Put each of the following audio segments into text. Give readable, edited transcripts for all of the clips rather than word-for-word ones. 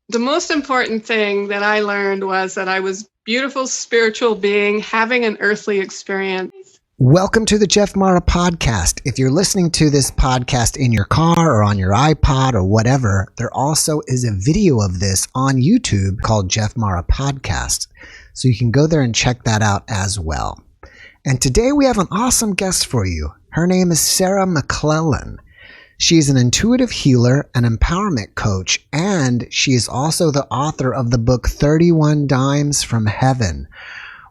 The most important thing that I learned was that I was a beautiful spiritual being having an earthly experience. Welcome to the JeffMara podcast. If you're listening to this podcast in your car or on your iPod or whatever, there also is a video of this on YouTube called JeffMara Podcast. So you can go there and check that out as well. And today we have an awesome guest for you. Her name is Sara McClellan. She's an intuitive healer, an empowerment coach, and she is also the author of the book 31 Dimes from Heaven,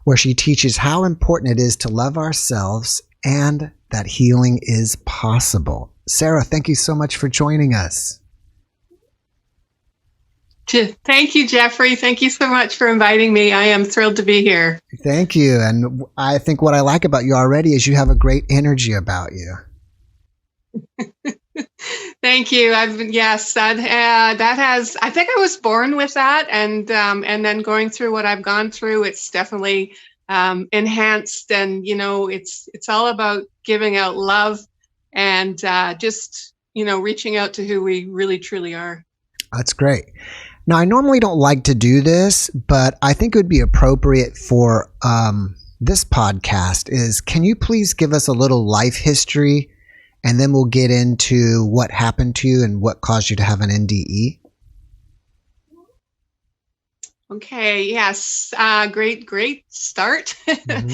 where she teaches how important it is to love ourselves and that healing is possible. Sara, thank you so much for joining us. Thank you, Jeffrey. Thank you so much for inviting me. I am thrilled to be here. Thank you. And I think what I like about you already is you have a great energy about you. Thank you. I think I was born with that, and then going through what I've gone through, it's definitely enhanced. And it's all about giving out love and just reaching out to who we really truly are. That's great. Now, I normally don't like to do this, but I think it would be appropriate for this podcast. Can you please give us a little life history? And then we'll get into what happened to you and what caused you to have an NDE. Okay. Yes. Great start. Mm-hmm.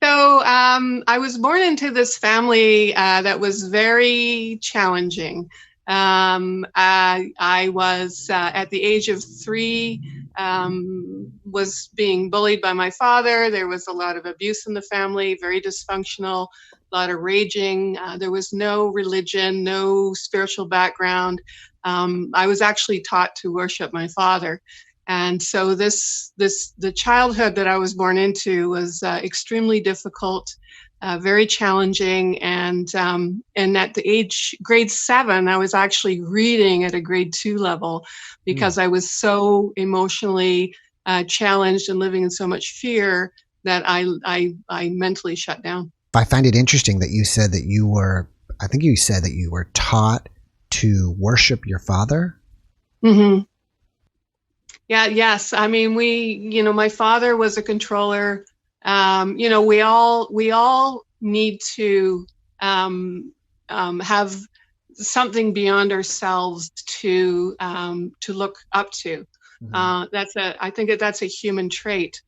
So I was born into this family that was very challenging. I was at the age of 3, was being bullied by my father. There was a lot of abuse in the family, very dysfunctional. A lot of raging. There was no religion, no spiritual background. I was actually taught to worship my father. And so the childhood that I was born into was extremely difficult, very challenging. And at the grade 7, I was actually reading at a grade 2 level because I was so emotionally challenged and living in so much fear that I mentally shut down. I find it interesting that you said that you were taught to worship your father. Mm-hmm. Yeah. Yes. I mean, my father was a controller. We all need to have something beyond ourselves to look up to. Mm-hmm. I think that's a human trait.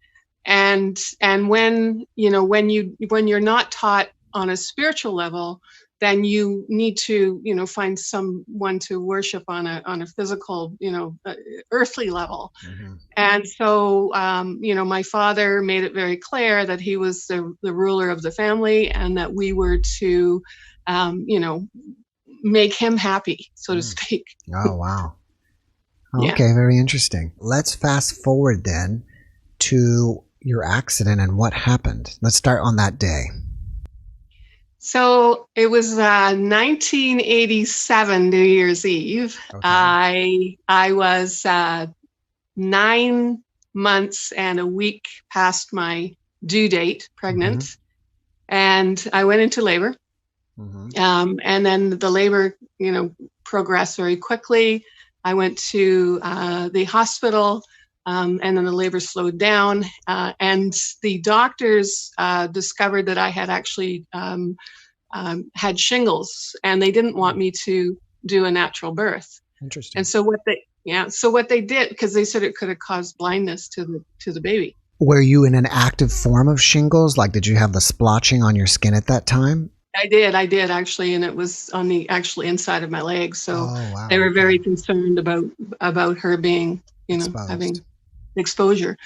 And when you're not taught on a spiritual level, then you need to find someone to worship on a physical earthly level. Mm-hmm. And so my father made it very clear that he was the ruler of the family and that we were to make him happy, so to speak. Oh, wow. Okay. Yeah. Very interesting. Let's fast forward then to your accident and what happened. Let's start on that day. So it was 1987 New Year's Eve. Okay. I was 9 months and a week past my due date, pregnant, mm-hmm. and I went into labor. Mm-hmm. And then the labor, progressed very quickly. I went to the hospital. And then the labor slowed down, and the doctors discovered that I had actually had shingles, and they didn't want me to do a natural birth. Interesting. And so what they did, because they said it could have caused blindness to the baby. Were you in an active form of shingles? Like, did you have the splotching on your skin at that time? I did actually, and it was on the actually inside of my leg. So wow. They were very concerned about her being, exposed. Having exposure.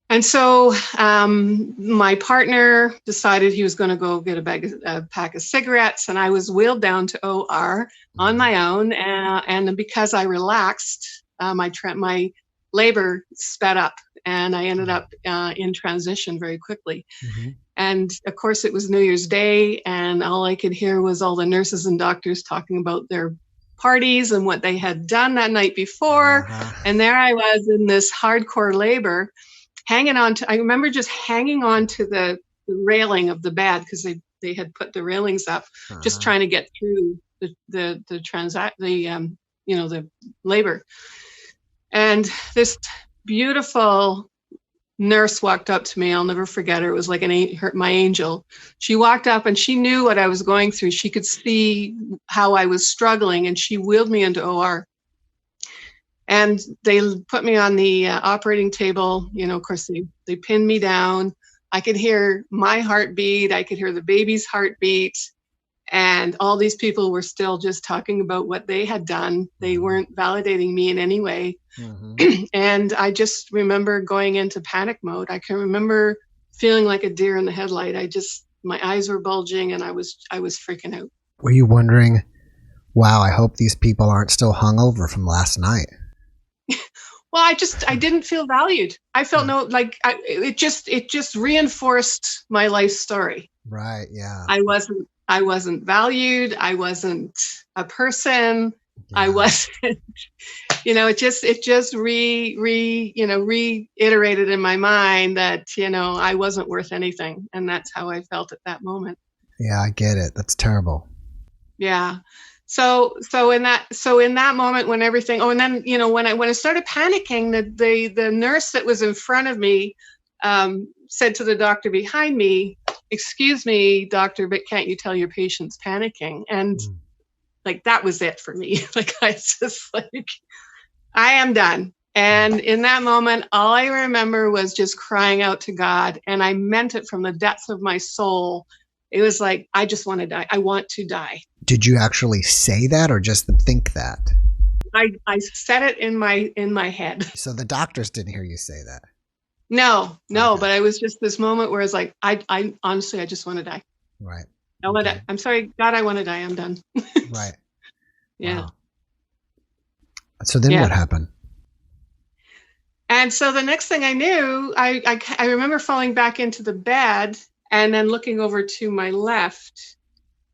And so my partner decided he was going to go get a pack of cigarettes, and I was wheeled down to OR on my own. And because I relaxed, my labor sped up, and I ended up in transition very quickly. Mm-hmm. And of course, it was New Year's Day, and all I could hear was all the nurses and doctors talking about their parties and what they had done that night before. Uh-huh. And there I was in this hardcore labor, I remember just hanging on to the railing of the bed, because they had put the railings up, uh-huh. just trying to get through the labor. And this beautiful nurse walked up to me. I'll never forget her. It was like my angel. She walked up and she knew what I was going through. She could see how I was struggling, and she wheeled me into OR. And they put me on the operating table. You know, of course, they pinned me down. I could hear my heartbeat. I could hear the baby's heartbeat. And all these people were still just talking about what they had done. They weren't validating me in any way. Mm-hmm. And I just remember going into panic mode. I can remember feeling like a deer in the headlight. My eyes were bulging and I was freaking out. Were you wondering, wow, I hope these people aren't still hungover from last night? Well, I didn't feel valued. I felt it just reinforced my life story. Right. Yeah. I wasn't valued. I wasn't a person. Yeah. I wasn't, it just reiterated in my mind that, I wasn't worth anything. And that's how I felt at that moment. Yeah, I get it. That's terrible. Yeah. So in that moment when everything, and then, when I started panicking, the nurse that was in front of me, said to the doctor behind me, "Excuse me, doctor, but can't you tell your patient's panicking?" And that was it for me. I am done. And in that moment, all I remember was just crying out to God. And I meant it from the depths of my soul. It was like, I just want to die. I want to die. Did you actually say that or just think that? I said it in my head. So the doctors didn't hear you say that? No, okay. But I was just this moment where it's like, I honestly, I just want to die. Right. I'm sorry, God, I want to die. I'm done. Right. Yeah. Wow. So then what happened? And so the next thing I knew, I remember falling back into the bed and then looking over to my left.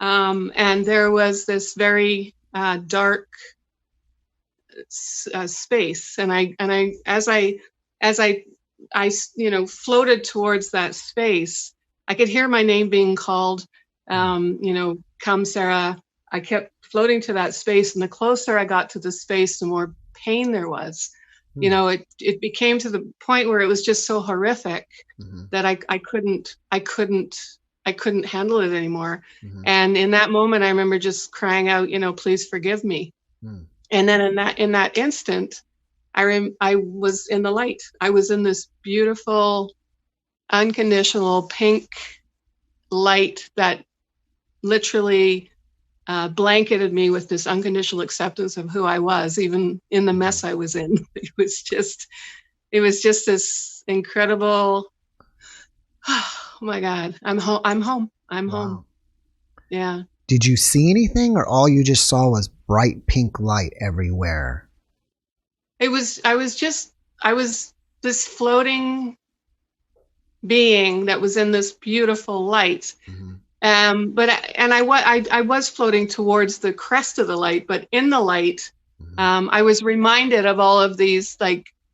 And there was this very dark space. And as I floated towards that space, I could hear my name being called, come Sara. I kept floating to that space, and the closer I got to the space, the more pain there was. It became to the point where it was just so horrific that I couldn't handle it anymore. Mm-hmm. And in that moment, I remember just crying out, please forgive me. Mm. And then in that instant, I was in the light. I was in this beautiful, unconditional pink light that literally blanketed me with this unconditional acceptance of who I was, even in the mess I was in. It was just this incredible, oh my God, I'm home. I'm home. Yeah. Did you see anything, or all you just saw was bright pink light everywhere? I was this floating being that was in this beautiful light. Mm-hmm. I was floating towards the crest of the light, but in the light, I was reminded of all of these,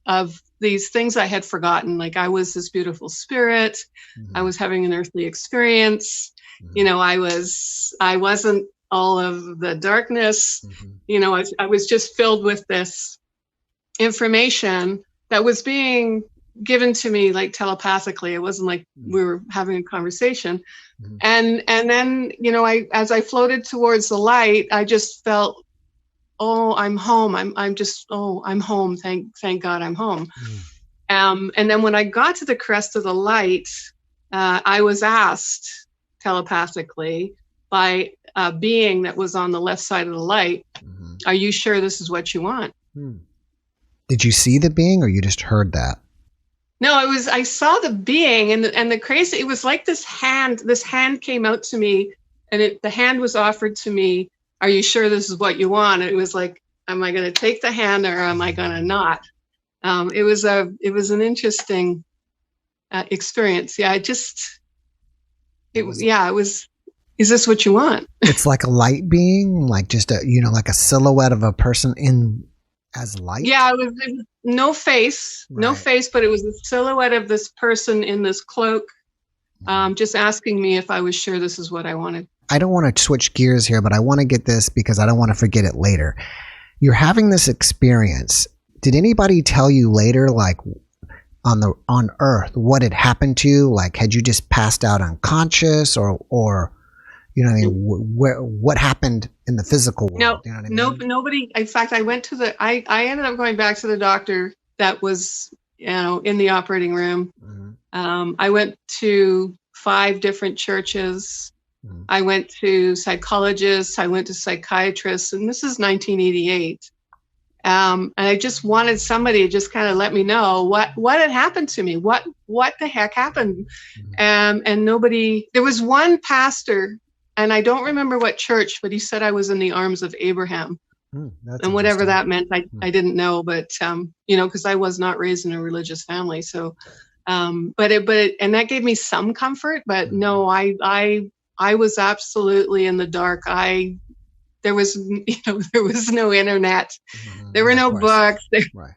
of these things I had forgotten. Like I was this beautiful spirit. Mm-hmm. I was having an earthly experience. Mm-hmm. I wasn't all of the darkness. Mm-hmm. I was just filled with this information that was being given to me telepathically. It wasn't like we were having a conversation. Mm-hmm. And then, as I floated towards the light, I just felt, oh, I'm home. I'm home. Thank God I'm home. Mm-hmm. And then when I got to the crest of the light, I was asked telepathically by a being that was on the left side of the light, mm-hmm. Are you sure this is what you want? Hmm. Did you see the being, or you just heard that? No, I saw the being, and the crazy, it was like this hand came out to me, and the hand was offered to me. Are you sure this is what you want? And it was like, am I going to take the hand, or am I going to not? It was an interesting experience. Yeah, it was, is this what you want? It's like a light being, like just like a silhouette of a person as light? Yeah, it was no face, right. No face, but it was a silhouette of this person in this cloak, just asking me if I was sure this is what I wanted. I don't want to switch gears here, but I want to get this because I don't want to forget it later. You're having this experience. Did anybody tell you later, like on Earth, what had happened to you? Like, had you just passed out unconscious, or you know what I mean? What happened in the physical world? No, you know what I mean? Nobody. In fact, I went to I ended up going back to the doctor that was, in the operating room. Mm-hmm. I went to 5 different churches. Mm-hmm. I went to psychologists. I went to psychiatrists, and this is 1988. And I just wanted somebody to just kind of let me know what had happened to me. What the heck happened? Mm-hmm. And nobody. There was one pastor. And I don't remember what church, but he said I was in the arms of Abraham. And whatever that meant, I didn't know. But, because I was not raised in a religious family. So, and that gave me some comfort. But no, I was absolutely in the dark. There was no internet. There were no books. Right.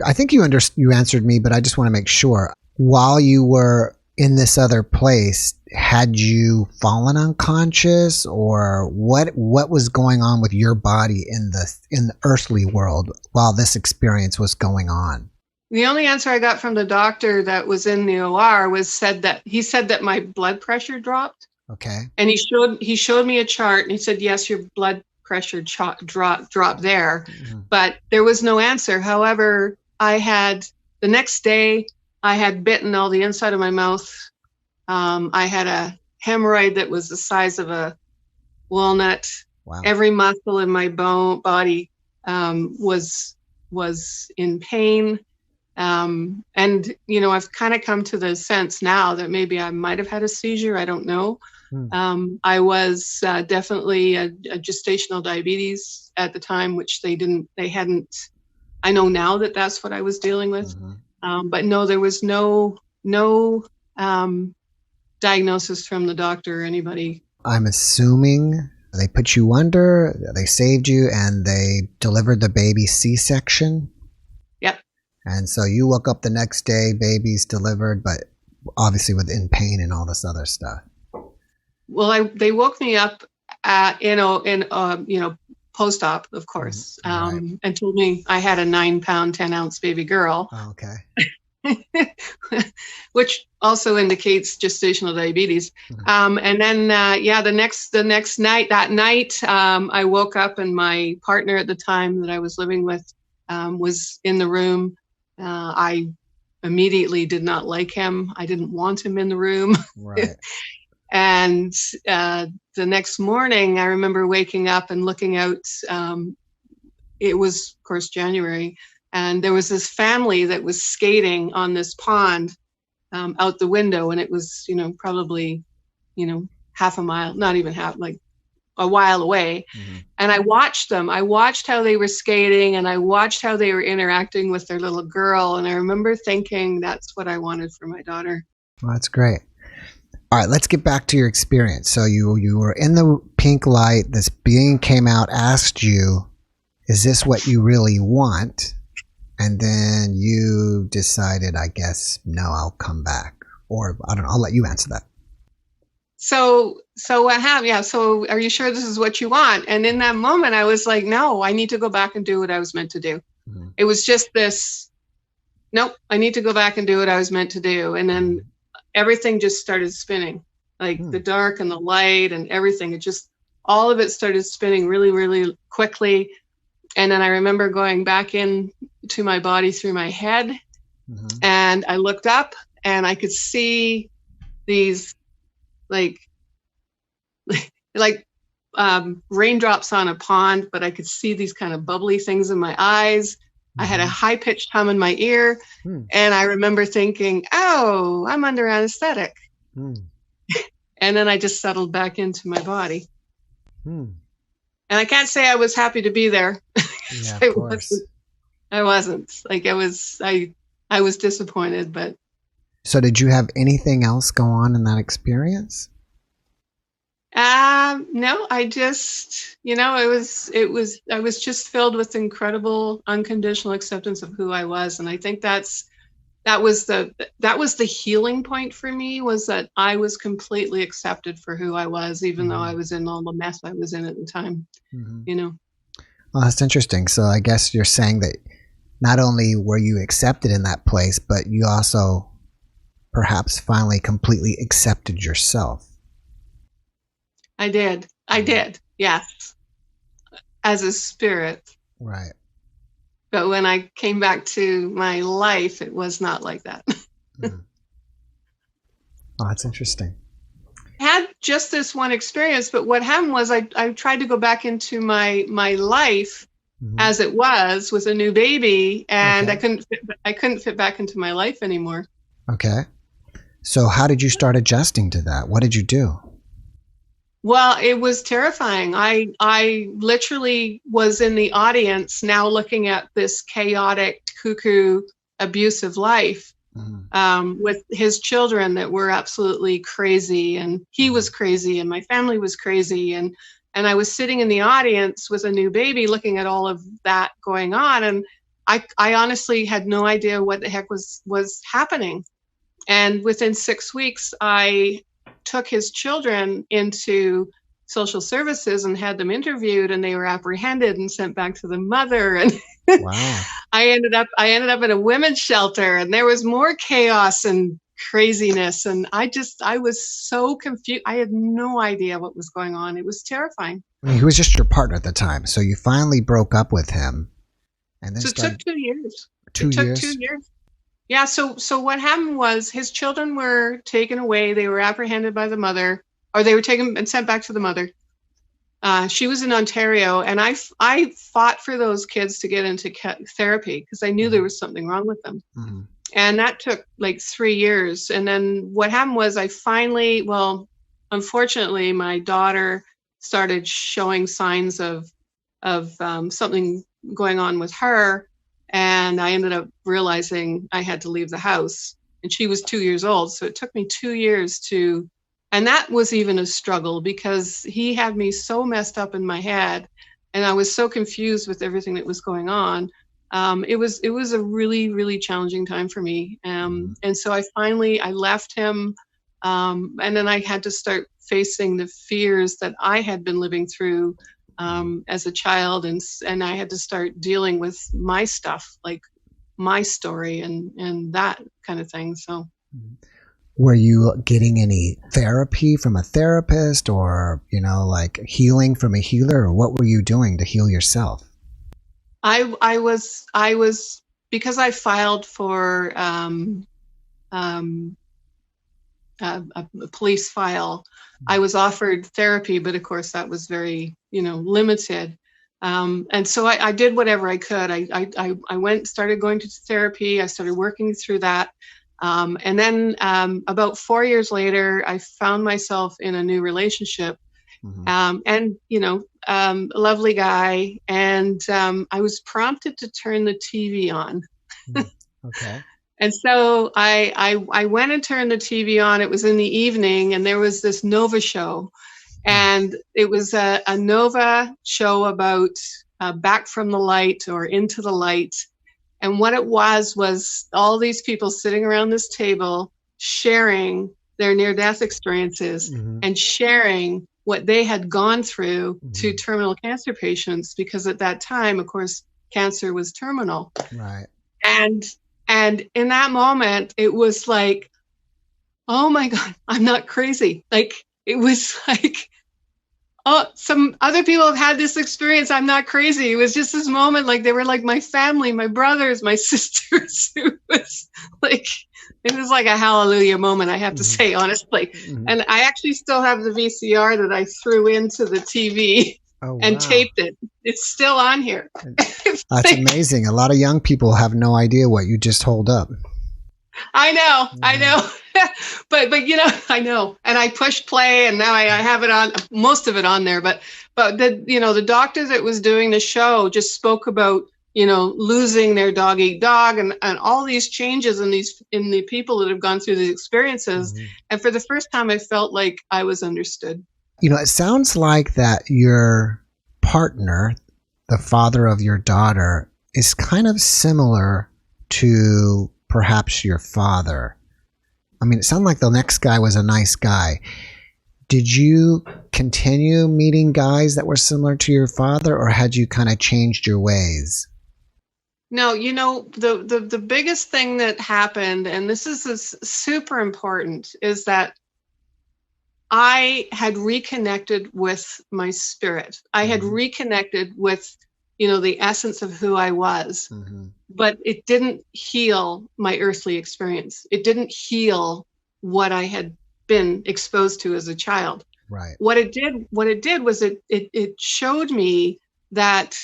I think you answered me, but I just want to make sure. While you were in this other place, had you fallen unconscious, or what was going on with your body in the earthly world while this experience was going on? The only answer I got from the doctor that was in the OR said that my blood pressure dropped. Okay. And he showed me a chart, and he said, yes, your blood pressure dropped there. Mm-hmm. But there was no answer. However, the next day I had bitten all the inside of my mouth. I had a hemorrhoid that was the size of a walnut. Wow. Every muscle in my body was in pain. And, I've kind of come to the sense now that maybe I might have had a seizure. I don't know. I was definitely a gestational diabetes at the time, which they hadn't. I know now that that's what I was dealing with. Mm-hmm. But no, there was no diagnosis from the doctor or anybody. I'm assuming they put you under, they saved you, and they delivered the baby C-section. Yep. And so you woke up the next day, baby's delivered, but obviously in pain and all this other stuff. Well, they woke me up in post-op, of course, right. And told me I had a 9-pound, 10-ounce baby girl. Oh, okay. Which also indicates gestational diabetes. Mm-hmm. And then, the next night, I woke up, and my partner at the time that I was living with was in the room. I immediately did not like him. I didn't want him in the room. Right. And the next morning, I remember waking up and looking out. It was, of course, January. And there was this family that was skating on this pond out the window. And it was, probably, half a mile, not even half, like a while away. Mm-hmm. And I watched them. I watched how they were skating, and I watched how they were interacting with their little girl. And I remember thinking that's what I wanted for my daughter. Well, that's great. All right, let's get back to your experience. So you were in the pink light. This being came out, asked you, is this what you really want? And then you decided, I guess, no, I'll come back. Or I don't know, I'll let you answer that. So what happened? Yeah, so are you sure this is what you want? And in that moment, I was like, no, I need to go back and do what I was meant to do. Mm-hmm. It was just this, nope, I need to go back and do what I was meant to do. And then everything just started spinning, like the dark and the light and everything. All of it started spinning really, really quickly. And then I remember going back in to my body through my head, and I looked up and I could see these like raindrops on a pond, but I could see these kind of bubbly things in my eyes. I had a high-pitched hum in my ear, and I remember thinking, oh, I'm under anesthetic. And then I just settled back into my body. And I can't say I was happy to be there. Yeah, of course. I wasn't. Like, I was disappointed, but. So did you have anything else go on in that experience? No, I just, I was just filled with incredible unconditional acceptance of who I was. And I think that was the healing point for me, was that I was completely accepted for who I was, even though I was in all the mess I was in at the time, Well, that's interesting. So I guess you're saying that not only were you accepted in that place, but you also perhaps finally completely accepted yourself. I did. Yes. As a spirit. Right. But when I came back to my life, it was not like that. Mm. Oh, that's interesting. Had just this one experience, but what happened was I tried to go back into my life as it was with a new baby, and I couldn't fit back into my life anymore. Okay. So how did you start adjusting to that? What did you do? Well, it was terrifying. I literally was in the audience now looking at this chaotic, cuckoo, abusive life. With his children that were absolutely crazy, and he was crazy, and my family was crazy, and I was sitting in the audience with a new baby looking at all of that going on, and I honestly had no idea what the heck was happening. And within 6 weeks, I took his children into social services and had them interviewed, and they were apprehended and sent back to the mother. And wow. I ended up at a women's shelter, and there was more chaos and craziness. And I was so confused. I had no idea what was going on. It was terrifying. I mean, he was just your partner at the time. So you finally broke up with him. And then it took 2 years. It took 2 years. Yeah. So what happened was his children were taken away. They were apprehended by the mother, or they were taken and sent back to the mother. She was in Ontario, and I fought for those kids to get into therapy because I knew there was something wrong with them. And that took like 3 years. And then what happened was unfortunately, my daughter started showing signs of something going on with her. And I ended up realizing I had to leave the house, and she was 2 years old. So it took me 2 years and that was even a struggle because he had me so messed up in my head, and I was so confused with everything that was going on. It was a really, really challenging time for me. And so I left him. And then I had to start facing the fears that I had been living through as a child, and I had to start dealing with my stuff, like my story and that kind of thing. So, were you getting any therapy from a therapist, or like healing from a healer, or what were you doing to heal yourself? I was because I filed for a police file. I was offered therapy, but of course that was very, limited. And so I did whatever I could. I started going to therapy. I started working through that. And then about 4 years later, I found myself in a new relationship. And, a lovely guy. And I was prompted to turn the TV on. Okay. And so I went and turned the TV on. It was in the evening, and there was this Nova show. And it was a Nova show about back from the light or into the light. And what it was all these people sitting around this table sharing their near-death experiences and sharing what they had gone through to terminal cancer patients, because at that time, of course, cancer was terminal. Right. And in that moment, it was like, oh my God, I'm not crazy. Like, it was like, oh, some other people have had this experience. I'm not crazy. It was just this moment, like they were like my family, my brothers, my sisters. It was like a hallelujah moment, I have to say, honestly. And I actually still have the VCR that I threw into the TV and taped it. It's still on here. That's amazing. A lot of young people have no idea what you just hold up. I know. but I know. And I pushed play, and now I have it on, most of it on there. But the doctor that was doing the show just spoke about, losing their dog eat dog and all these changes in the people that have gone through these experiences. And for the first time, I felt like I was understood. It sounds like that your partner, the father of your daughter, is kind of similar to perhaps your father. I mean, it sounded like the next guy was a nice guy. Did you continue meeting guys that were similar to your father, or had you kind of changed your ways? No, the biggest thing that happened, and this is super important, is that I had reconnected with my spirit. I had reconnected with, the essence of who I was, but it didn't heal my earthly experience. It didn't heal what I had been exposed to as a child. Right. What it did was it showed me that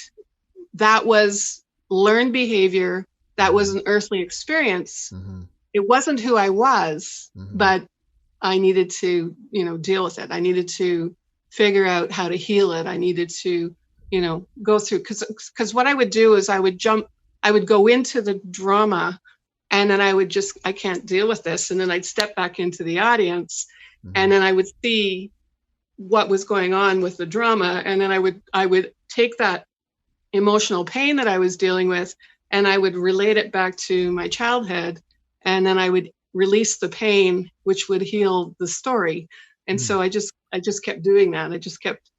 was learned behavior. That was an earthly experience. It wasn't who I was, but I needed to, deal with it. I needed to figure out how to heal it. I needed to, go through, because what I would do is I would go into the drama, and then I can't deal with this. And then I'd step back into the audience, and then I would see what was going on with the drama. And then I would take that emotional pain that I was dealing with, and I would relate it back to my childhood. And then I would release the pain, which would heal the story. And so I just kept doing that. I just kept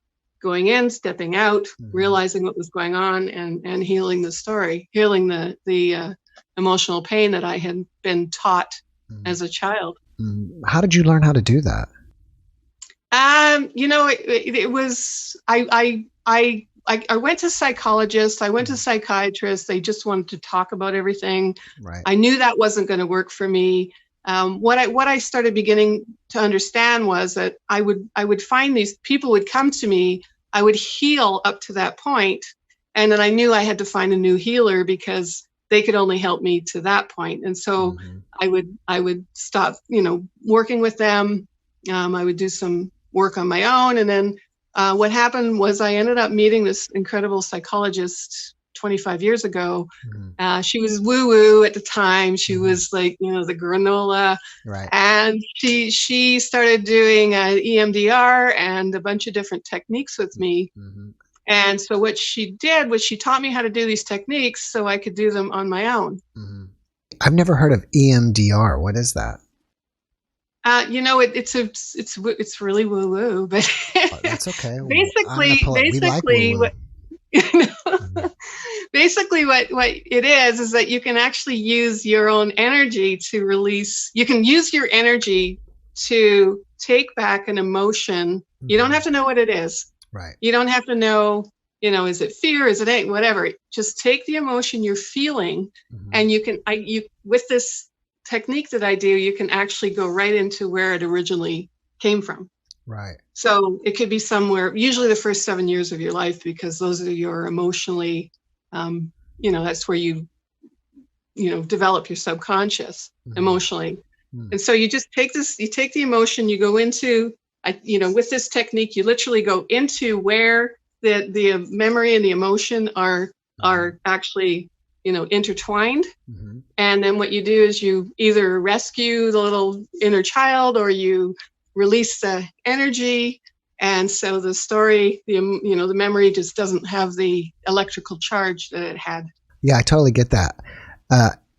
going in, stepping out, realizing what was going on, and healing the story, healing the emotional pain that I had been taught as a child. How did you learn how to do that? It was, I went to psychologists, I went to psychiatrists. They just wanted to talk about everything. Right. I knew that wasn't going to work for me. What I started beginning to understand was that I would find these people would come to me. I would heal up to that point, and then I knew I had to find a new healer because they could only help me to that point. And so I would stop, working with them. I would do some work on my own, and then what happened was I ended up meeting this incredible psychologist 25 years ago. She was woo-woo at the time. She was like, the granola. Right. And she started doing EMDR and a bunch of different techniques with me. And so what she did was she taught me how to do these techniques so I could do them on my own. I've never heard of EMDR. What is that? It's really woo-woo, but that's okay. Basically what it is that you can actually use your own energy to release. You can use your energy to take back an emotion. You don't have to know what it is. Right. You don't have to know, is it fear? Is it hate? Whatever. Just take the emotion you're feeling, and with this technique that I do, you can actually go right into where it originally came from. Right. So it could be somewhere, usually the first 7 years of your life, because those are your emotionally, that's where you develop your subconscious emotionally. And so you just take the emotion, you go into, with this technique, you literally go into where the memory and the emotion are actually, intertwined. And then what you do is you either rescue the little inner child or you release the energy. And so the story, the memory just doesn't have the electrical charge that it had. Yeah, I totally get that.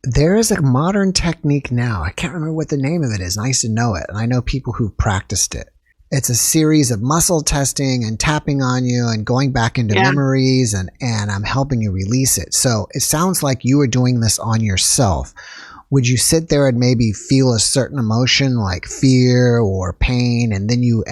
There is a modern technique now. I can't remember what the name of it is. I used to know it. And I know people who've practiced it. It's a series of muscle testing and tapping on you and going back into memories, and I'm helping you release it. So it sounds like you were doing this on yourself. Would you sit there and maybe feel a certain emotion like fear or pain, and then you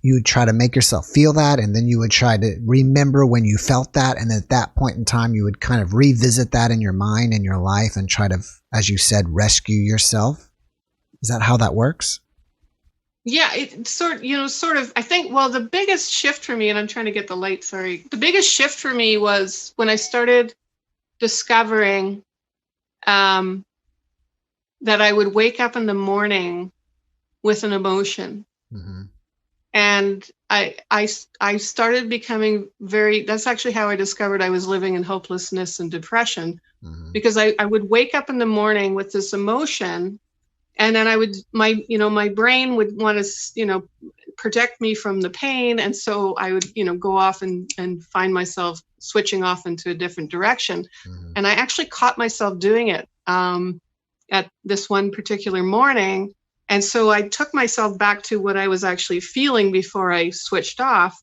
would try to make yourself feel that, and then you would try to remember when you felt that, and at that point in time you would kind of revisit that in your mind and your life and try to, as you said, rescue yourself? Is that how that works? Yeah, it sort of, I think, well, the biggest shift for me, and I'm trying to get the light, sorry. The biggest shift for me was when I started discovering that I would wake up in the morning with an emotion. And I started becoming that's actually how I discovered I was living in hopelessness and depression, because I would wake up in the morning with this emotion. And then my brain would want to, protect me from the pain. And so I would, go off and find myself switching off into a different direction. And I actually caught myself doing it at this one particular morning. And so I took myself back to what I was actually feeling before I switched off.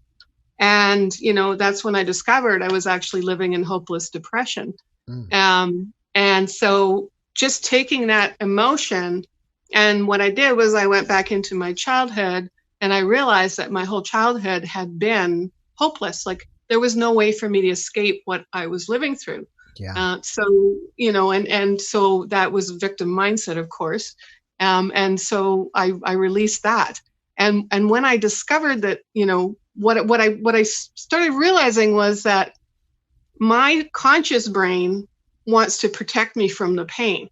And, that's when I discovered I was actually living in hopeless depression. And so just taking that emotion, and what I did was I went back into my childhood, and I realized that my whole childhood had been hopeless. Like there was no way for me to escape what I was living through. Yeah. So, and so that was victim mindset, of course. And so I released that. And when I discovered that, what I started realizing was that my conscious brain wants to protect me from the pain.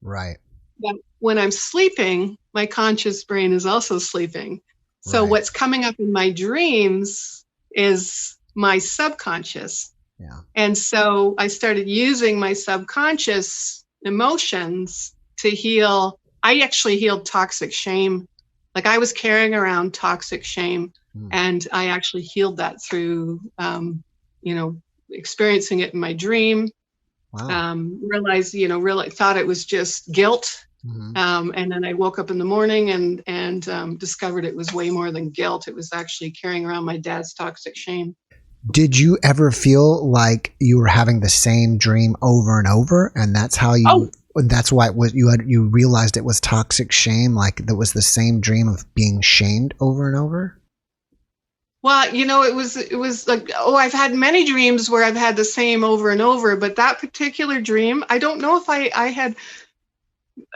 Right. But when I'm sleeping, my conscious brain is also sleeping. So what's coming up in my dreams is my subconscious. Yeah. And so I started using my subconscious emotions to heal. I actually healed toxic shame. Like I was carrying around toxic shame, and I actually healed that through, experiencing it in my dream. Wow. Realized, really thought it was just guilt. And then I woke up in the morning and discovered it was way more than guilt. It was actually carrying around my dad's toxic shame. Did you ever feel like you were having the same dream over and over, and that's how you? That's why it was you realized it was toxic shame, like that was the same dream of being shamed over and over? Well, it was like, I've had many dreams where I've had the same over and over, but that particular dream, I don't know if I had.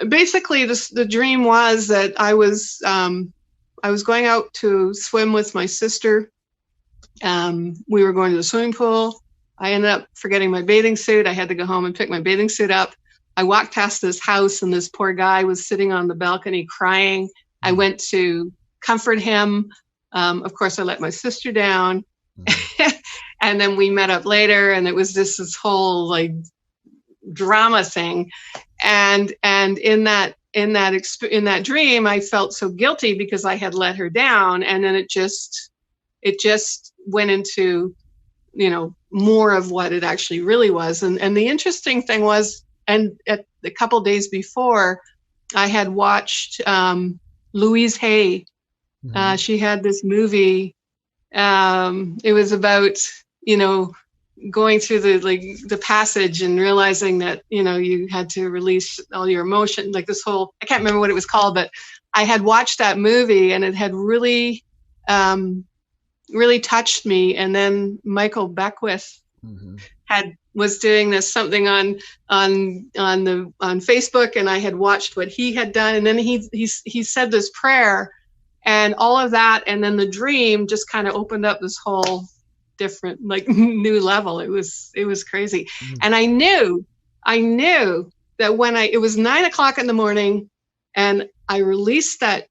Basically, the dream was that I was going out to swim with my sister. We were going to the swimming pool. I ended up forgetting my bathing suit. I had to go home and pick my bathing suit up. I walked past this house, and this poor guy was sitting on the balcony crying. I went to comfort him. Of course, I let my sister down. And then we met up later, and it was this whole like drama thing. And in that dream, I felt so guilty because I had let her down. And then it just went into, more of what it actually really was. And the interesting thing was, and at a couple days before, I had watched Louise Hay. She had this movie. It was about, going through the passage and realizing that, you had to release all your emotion, like this whole, I can't remember what it was called, but I had watched that movie and it had really, really touched me. And then Michael Beckwith was doing this something on Facebook, and I had watched what he had done. And then he said this prayer and all of that. And then the dream just kind of opened up this whole different, like new level. It was crazy. And I knew that when it was 9:00 in the morning and I released that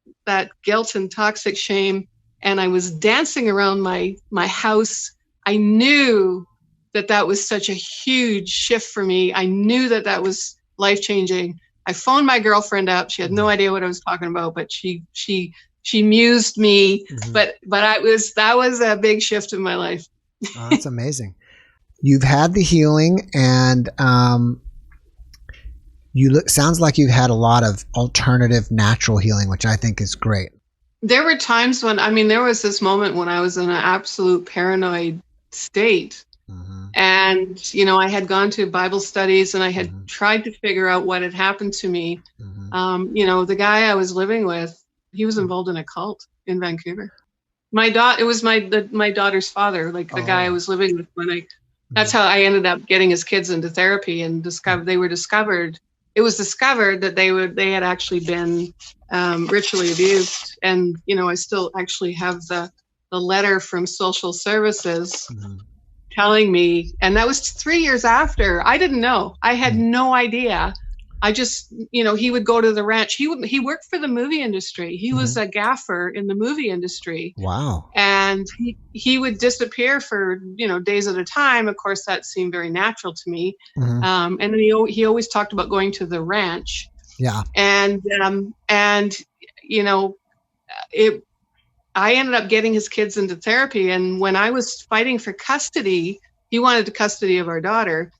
guilt and toxic shame, and I was dancing around my house, I knew that was such a huge shift for me. I knew that was life-changing. I phoned my girlfriend up. She had no idea what I was talking about, but she mused me. But that was a big shift in my life. Oh, that's amazing. You've had the healing, and sounds like you've had a lot of alternative natural healing, which I think is great. There were times when, there was this moment when I was in an absolute paranoid state. And, I had gone to Bible studies and I had tried to figure out what had happened to me. The guy I was living with, he was involved in a cult in Vancouver. It was my daughter's father, like the guy I was living with that's how I ended up getting his kids into therapy, and it was discovered that they had actually been ritually abused. And, I still actually have the letter from social services telling me, and that was 3 years after. I didn't know. I had no idea. I just, he would go to the ranch. He worked for the movie industry. He was a gaffer in the movie industry. Wow. And he would disappear for, days at a time. Of course, that seemed very natural to me. And then he always talked about going to the ranch. Yeah. And I ended up getting his kids into therapy. And when I was fighting for custody, he wanted the custody of our daughter.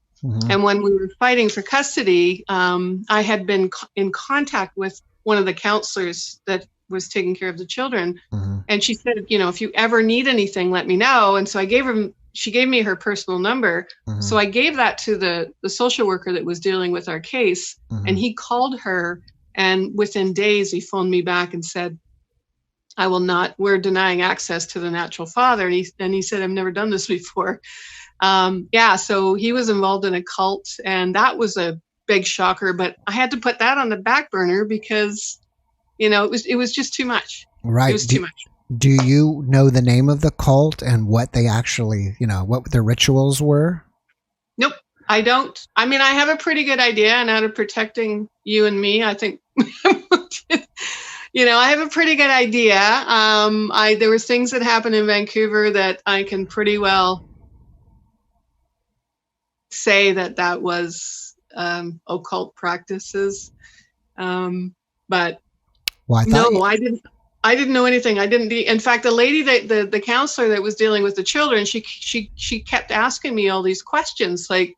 And when we were fighting for custody, I had been in contact with one of the counselors that was taking care of the children. And she said, if you ever need anything, let me know. And so I gave him she gave me her personal number. Mm-hmm. So I gave that to the social worker that was dealing with our case. Mm-hmm. And he called her, and within days he phoned me back and said, we're denying access to the natural father. And he said, I've never done this before. So he was involved in a cult, and that was a big shocker, but I had to put that on the back burner because, it was just too much. Right. It was too much. Do you know the name of the cult and what they actually, what their rituals were? Nope, I don't. I mean, I have a pretty good idea, and out of protecting you and me, I think, I have a pretty good idea. There was things that happened in Vancouver that I can pretty well say that was occult practices. But I didn't know anything. In fact, the lady the counselor that was dealing with the children, she kept asking me all these questions, like,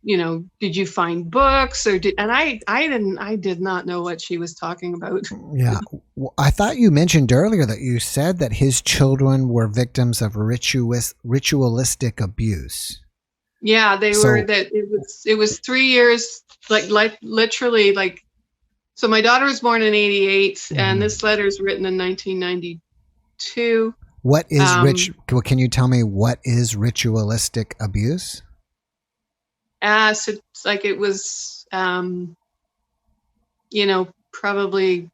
did you find books I did not know what she was talking about. Yeah. Well, I thought you mentioned earlier that you said that his children were victims of ritualistic abuse. Yeah, they were. That it was 3 years, like literally, like. So my daughter was born in 88, mm-hmm. and this letter is written in 1992. What is can you tell me what is ritualistic abuse? So it's like it was, probably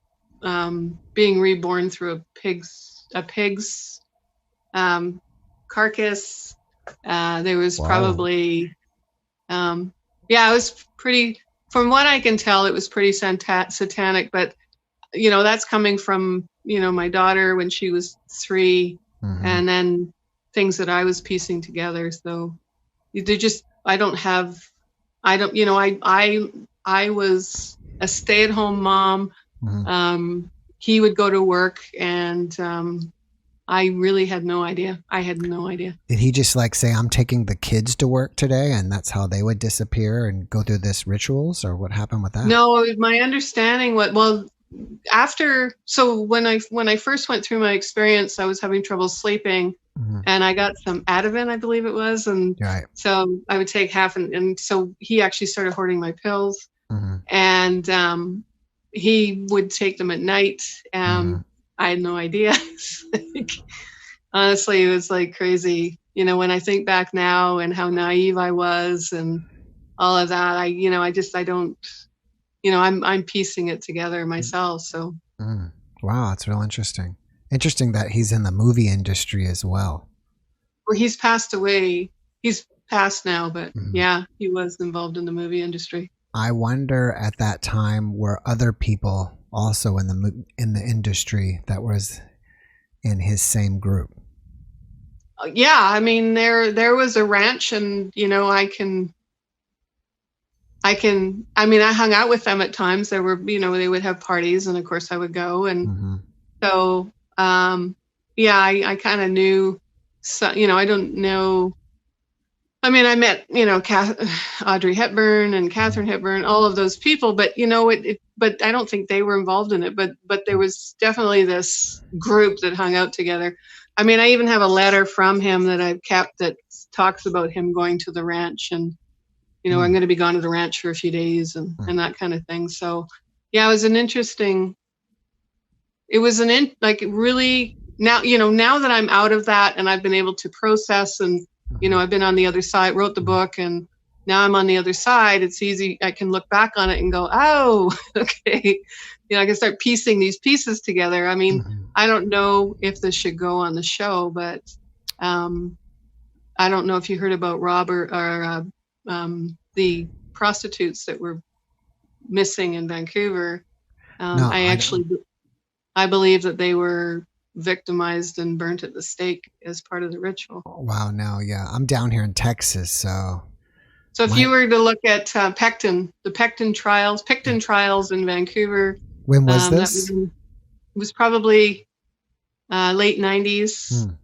being reborn through a pig's carcass. There was probably, it was pretty. From what I can tell, it was pretty satanic, but, that's coming from, my daughter when she was 3, mm-hmm. and then things that I was piecing together. So I was a stay-at-home mom. Mm-hmm. He would go to work, and I really had no idea. I had no idea. Did he just like say, I'm taking the kids to work today, and that's how they would disappear and go through this rituals, or what happened with that? No, my understanding when I first went through my experience, I was having trouble sleeping, mm-hmm. and I got some Ativan, I believe it was. And right. So I would take half, and so he actually started hoarding my pills, mm-hmm. and he would take them at night. Mm-hmm. I had no idea. Honestly, it was like crazy. When I think back now and how naive I was and all of that, I don't, I'm piecing it together myself. So. Mm. Wow. That's real interesting. Interesting that he's in the movie industry as well. Well, he's passed away. He's passed now, but mm-hmm. yeah, he was involved in the movie industry. I wonder at that time were other people also in the industry that was in his same group. Yeah, I mean there was a ranch, and I hung out with them at times. There were they would have parties, and of course I would go, and mm-hmm. So I kind of knew. So I don't know. I mean, I met, Audrey Hepburn and Katharine Hepburn, all of those people, but, but I don't think they were involved in it, but there was definitely this group that hung out together. I mean, I even have a letter from him that I've kept that talks about him going to the ranch, and, I'm going to be gone to the ranch for a few days and that kind of thing. So yeah, it was really now, now that I'm out of that and I've been able to process and, I've been on the other side, wrote the book, and now I'm on the other side. It's easy. I can look back on it and go, oh, okay. I can start piecing these pieces together. I mean, mm-hmm. I don't know if this should go on the show, but I don't know if you heard about Robert or the prostitutes that were missing in Vancouver. No, I believe that they were victimized and burnt at the stake as part of the ritual. Wow. No, yeah. I'm down here in Texas, so if you were to look at Picton, the Picton trials in Vancouver. When was this? It was probably late 90s.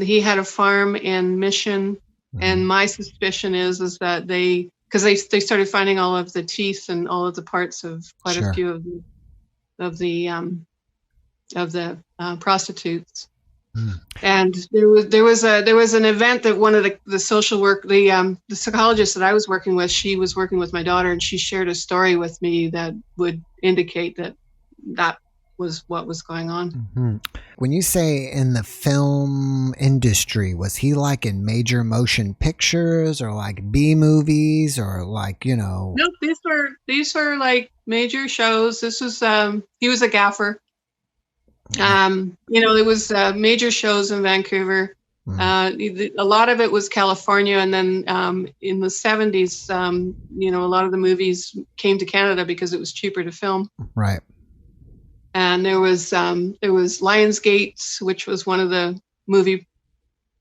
He had a farm in Mission, and my suspicion is that because they started finding all of the teeth and all of the parts of quite a few of the prostitutes. And there was an event that one of the social work, the psychologist that I was working with, she was working with my daughter, and she shared a story with me that would indicate that was what was going on. Mm-hmm. When you say in the film industry, was he like in major motion pictures or like B movies or like, you know? No, these were like major shows. This was he was a gaffer. You know, there was major shows in Vancouver. A lot of it was California, and then in the 70s, you know, a lot of the movies came to Canada because it was cheaper to film. Right. And there was Lionsgate, which was one of the movie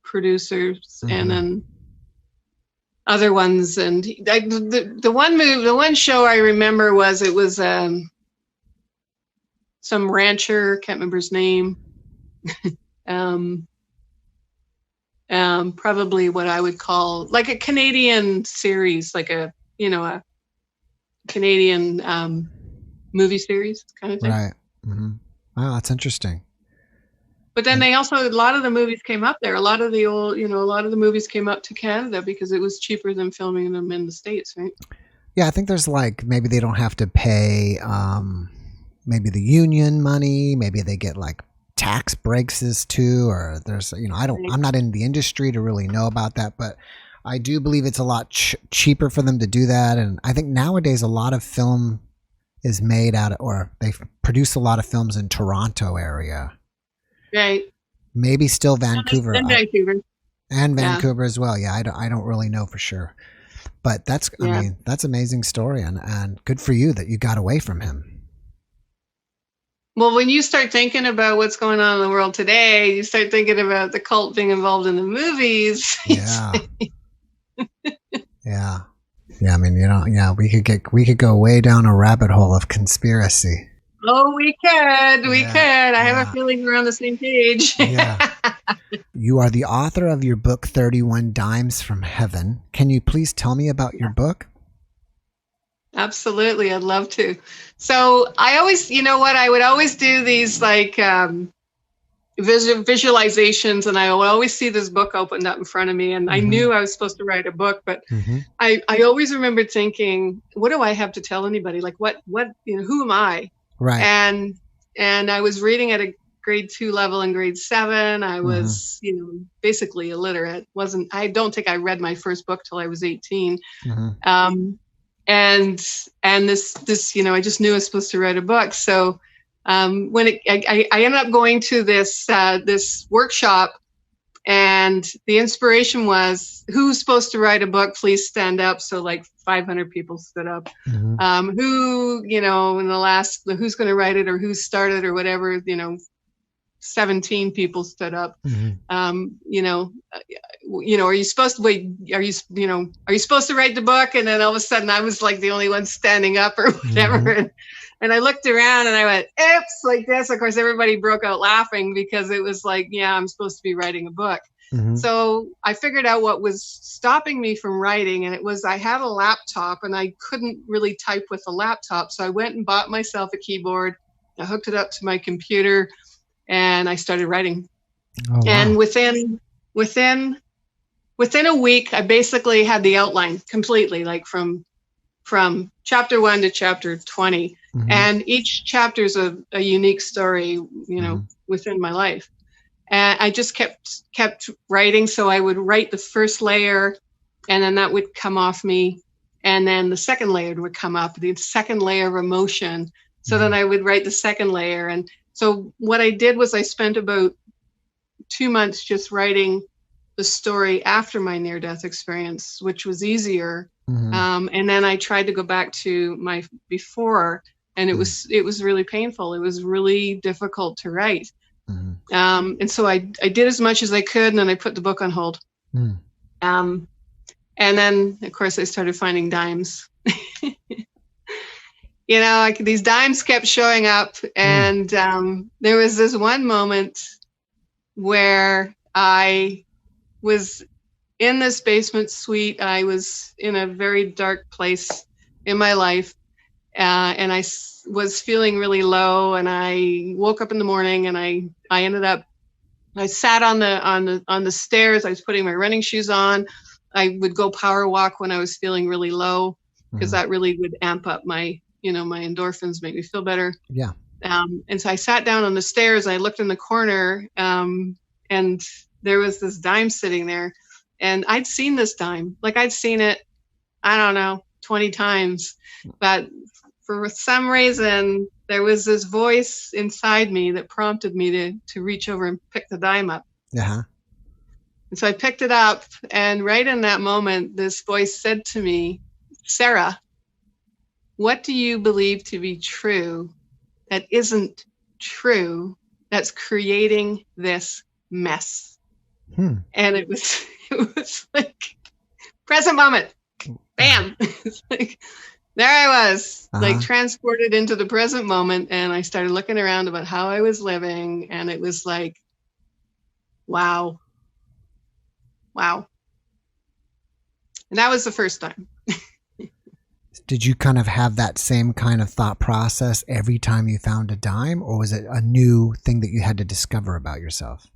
producers, and then other ones. And the one show I remember was some rancher, can't remember his name. Probably what I would call like a Canadian series, like a Canadian movie series kind of thing. Right. Mm-hmm. Wow, that's interesting. But then they also, a lot of the movies came up there. A lot of the movies came up to Canada because it was cheaper than filming them in the States, right? Yeah, I think there's like, maybe they don't have to pay maybe the union money, maybe they get like tax breaks too, or there's, you know, I'm not in the industry to really know about that, but I do believe it's a lot cheaper for them to do that. And I think nowadays a lot of film is made out of, or they produce a lot of films in Toronto area. Right. Maybe still Vancouver. And Vancouver. And Vancouver as well. Yeah, I don't really know for sure. But I mean, that's an amazing story, and good for you that you got away from him. Well, when you start thinking about what's going on in the world today, you start thinking about the cult being involved in the movies. Yeah. Yeah. Yeah, I mean, you know, yeah, we could go way down a rabbit hole of conspiracy. Oh, we could. I have a feeling we're on the same page. Yeah. You are the author of your book, 31 Dimes from Heaven. Can you please tell me about your book? Absolutely. I'd love to. So I always, you know what, I would always do these like visualizations, and I would always see this book opened up in front of me, and I knew I was supposed to write a book, but I always remembered thinking, what do I have to tell anybody? Like what, you know, who am I? Right. And I was reading at a grade 2 level in grade 7. I was, you know, basically illiterate. I don't think I read my first book till I was 18. And this, you know, I just knew I was supposed to write a book. So when I ended up going to this workshop, and the inspiration was, who's supposed to write a book? Please stand up. So like 500 people stood up. Who, you know, in the last, who's going to write it, or who started, or whatever, you know, 17 people stood up. You know, are you supposed to wait? Are you supposed to write the book? And then all of a sudden I was like the only one standing up or whatever. And I looked around and I went, oops, like this. Of course, everybody broke out laughing because it was like, yeah, I'm supposed to be writing a book. So I figured out what was stopping me from writing. And it was, I had a laptop and I couldn't really type with a laptop. So I went and bought myself a keyboard. I hooked it up to my computer and I started writing. Oh, wow. And within a week, I basically had the outline completely, like from chapter 1 to chapter 20. And each chapter is a unique story, you know, within my life. And I just kept writing. So I would write the first layer, and then that would come off me. And then the second layer would come up, the second layer of emotion. So then I would write the second layer. And so what I did was I spent about 2 months just writing the story after my near-death experience, which was easier. And then I tried to go back to my before, and it was really painful. It was really difficult to write. And so I did as much as I could, and then I put the book on hold. And then, of course, I started finding dimes. You know, like these dimes kept showing up, and there was this one moment where I was in this basement suite. I was in a very dark place in my life, and I was feeling really low, and I woke up in the morning, and I ended up I sat on the stairs. I was putting my running shoes on. I would go power walk when I was feeling really low, because that really would amp up my endorphins, make me feel better. Yeah. And so I sat down on the stairs. I looked in the corner, and there was this dime sitting there, and I'd seen this dime. Like, I'd seen it, I don't know, 20 times, but for some reason, there was this voice inside me that prompted me to reach over and pick the dime up. Uh-huh. And so I picked it up, and right in that moment, this voice said to me, "Sara, what do you believe to be true that isn't true, that's creating this mess?" And it was like present moment. Bam. It's like, there I was, like transported into the present moment. And I started looking around about how I was living. And it was like, wow. And that was the first time. Did you kind of have that same kind of thought process every time you found a dime, or was it a new thing that you had to discover about yourself?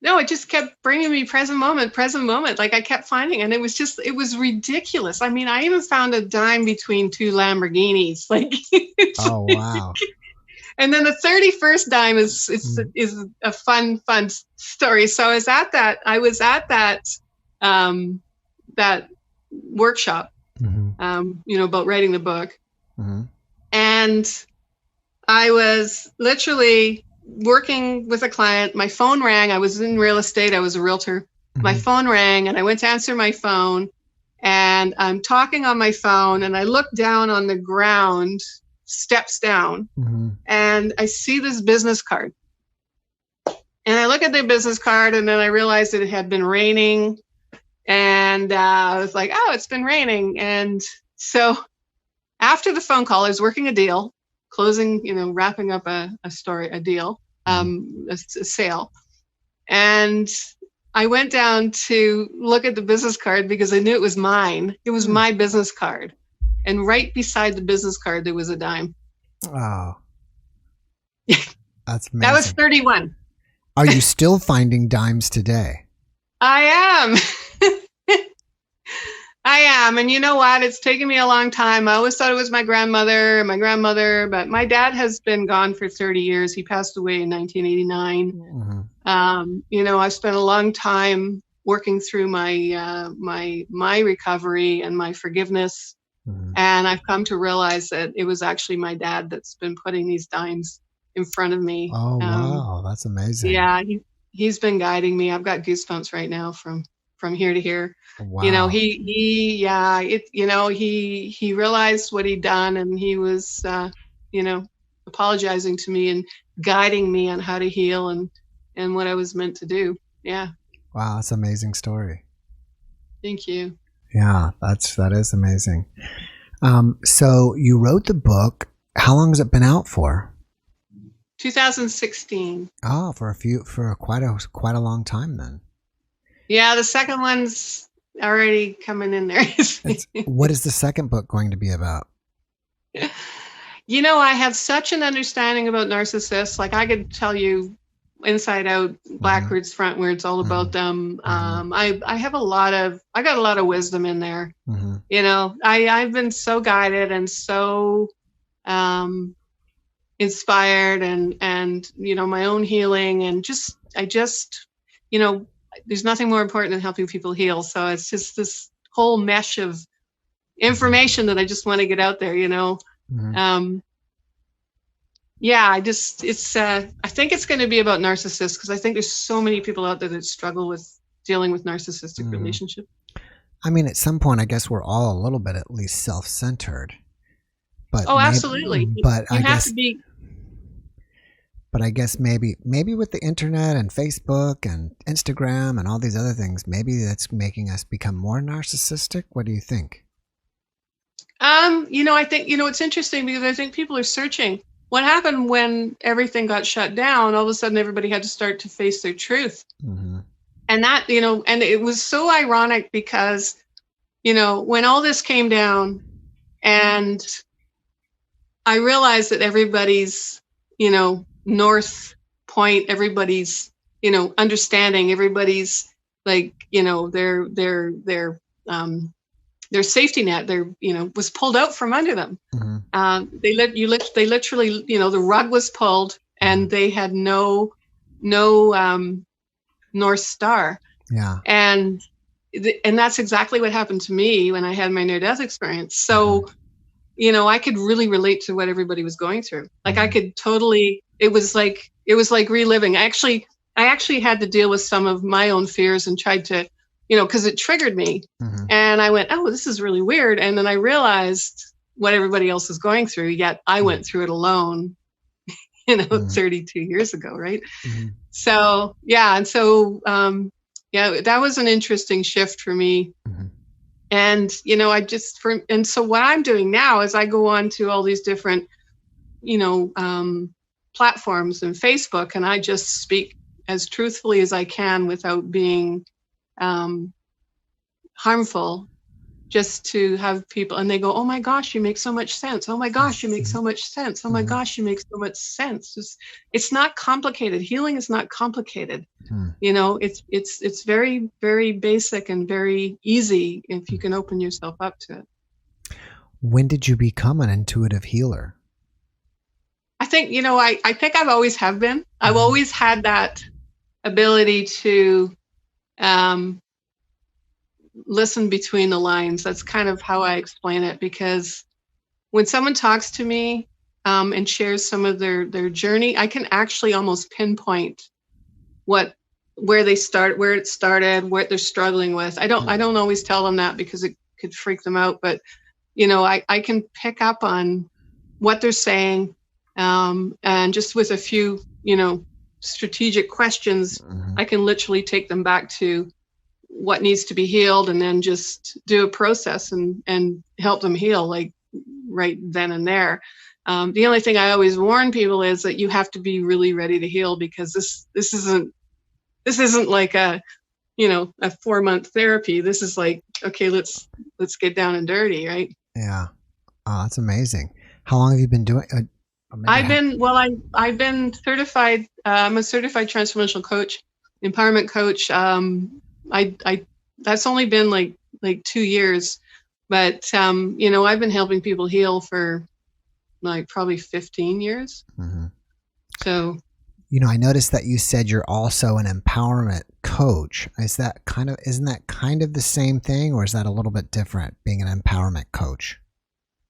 No, it just kept bringing me present moment. Like, I kept finding, and it was ridiculous. I mean, I even found a dime between two Lamborghinis. Like, oh, wow. And then the 31st dime is a fun story. So I was at that that workshop, about writing the book. And I was literally working with a client. My phone rang. I was in real estate. I was a realtor. My phone rang, and I went to answer my phone, and I'm talking on my phone, and I look down on the ground, steps down, and I see this business card. And I look at the business card, and then I realized that it had been raining. And I was like, oh, it's been raining. And so after the phone call, I was working a deal, closing, wrapping up a deal, a sale. And I went down to look at the business card because I knew it was mine. It was my business card. And right beside the business card, there was a dime. Oh, that's amazing. That was 31. Are you still finding dimes today? I am. I am. And you know what? It's taken me a long time. I always thought it was my grandmother, but my dad has been gone for 30 years. He passed away in 1989. I spent a long time working through my recovery and my forgiveness. And I've come to realize that it was actually my dad that's been putting these dimes in front of me. Oh, wow. That's amazing. Yeah. He's been guiding me. I've got goosebumps right now from here to here. Wow. He realized what he'd done, and he was, apologizing to me and guiding me on how to heal and what I was meant to do. Yeah. Wow. That's an amazing story. Thank you. Yeah, that is amazing. So you wrote the book. How long has it been out for? 2016. Oh, for quite a long time then. Yeah, the second one's already coming in there. What is the second book going to be about? I have such an understanding about narcissists. Like, I could tell you inside out, backwards, frontwards, all about them. I got a lot of wisdom in there. I've been so guided and so inspired, and my own healing, and there's nothing more important than helping people heal. So it's just this whole mesh of information that I just want to get out there. I think it's going to be about narcissists, because I think there's so many people out there that struggle with dealing with narcissistic relationship. I mean, at some point, I guess we're all a little bit at least self-centered. But absolutely. But you have to be. But I guess maybe with the internet and Facebook and Instagram and all these other things, maybe that's making us become more narcissistic. What do you think? I think, it's interesting, because I think people are searching. What happened when everything got shut down? All of a sudden, everybody had to start to face their truth. And that, and it was so ironic because, when all this came down and I realized that everybody's, north point, everybody's understanding everybody's, like, their safety net, was pulled out from under them. Mm-hmm. They literally, the rug was pulled, and they had no North Star. Yeah. And that's exactly what happened to me when I had my near-death experience. So, I could really relate to what everybody was going through. Like, I could totally, it was like reliving. I actually had to deal with some of my own fears and tried to, because it triggered me. Mm-hmm. And I went, oh, this is really weird. And then I realized what everybody else is going through, yet I went through it alone, 32 years ago. Right. Mm-hmm. So, yeah. And so, that was an interesting shift for me. Mm-hmm. And, and so what I'm doing now is I go on to all these different, platforms and Facebook, and I just speak as truthfully as I can without being harmful, just to have people, and they go, oh my gosh, you make so much sense. Oh my gosh, you make so much sense. Oh my gosh, you make so much sense. It's not complicated. Healing is not complicated. It's very, very basic and very easy if you can open yourself up to it. When did you become an intuitive healer? I think, I think I've always have been. I've always had that ability to listen between the lines. That's kind of how I explain it, because when someone talks to me and shares some of their journey, I can actually almost pinpoint where it started, what they're struggling with. I don't always tell them that because it could freak them out, but I can pick up on what they're saying, and just with a few strategic questions, I can literally take them back to what needs to be healed, and then just do a process and help them heal, like right then and there. The only thing I always warn people is that you have to be really ready to heal, because this isn't like a 4-month therapy. This is like, okay, let's get down and dirty, right? Yeah. Oh, that's amazing. How long have you been doing? I've been certified. I'm a certified transformational coach, empowerment coach. I that's only been like 2 years, but I've been helping people heal for like probably 15 years. Mm-hmm. So, I noticed that you said you're also an empowerment coach. Isn't that kind of the same thing, or is that a little bit different, being an empowerment coach?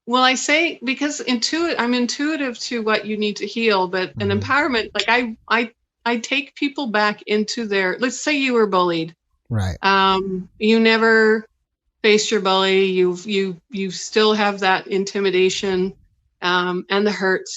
Well, I say, because I'm intuitive to what you need to heal, but an empowerment, like I take people back into let's say you were bullied. Right. You never faced your bully. You still have that intimidation, and the hurt.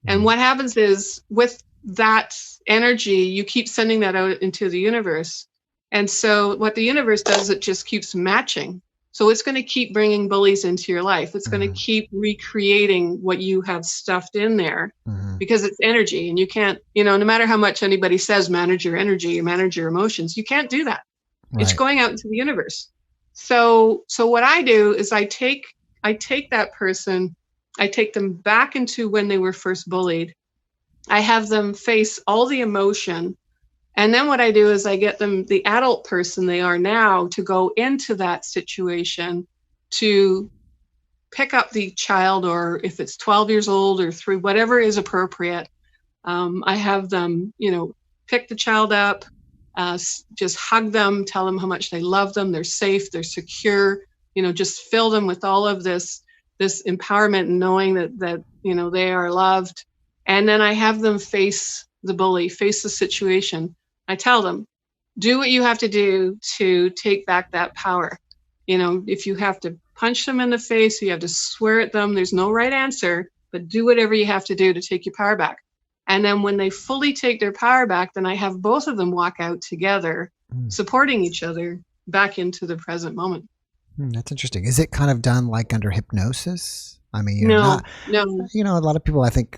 And what happens is, with that energy, you keep sending that out into the universe. And so what the universe does, it just keeps matching. So it's going to keep bringing bullies into your life. It's going to keep recreating what you have stuffed in there, because it's energy, and you can't, no matter how much anybody says, manage your energy, manage your emotions, you can't do that. Right. It's going out into the universe. So what I do is I take that person, I take them back into when they were first bullied. I have them face all the emotion. And then what I do is I get them, the adult person they are now, to go into that situation, to pick up the child, or if it's 12 years old or 3, whatever is appropriate. I have them, pick the child up, just hug them, tell them how much they love them, they're safe, they're secure, just fill them with all of this empowerment and knowing that they are loved. And then I have them face the bully, face the situation. I tell them, do what you have to do to take back that power. If you have to punch them in the face, you have to swear at them, there's no right answer, but do whatever you have to do to take your power back. And then when they fully take their power back, then I have both of them walk out together, supporting each other back into the present moment. That's interesting. Is it kind of done like under hypnosis? I mean, no. A lot of people, I think,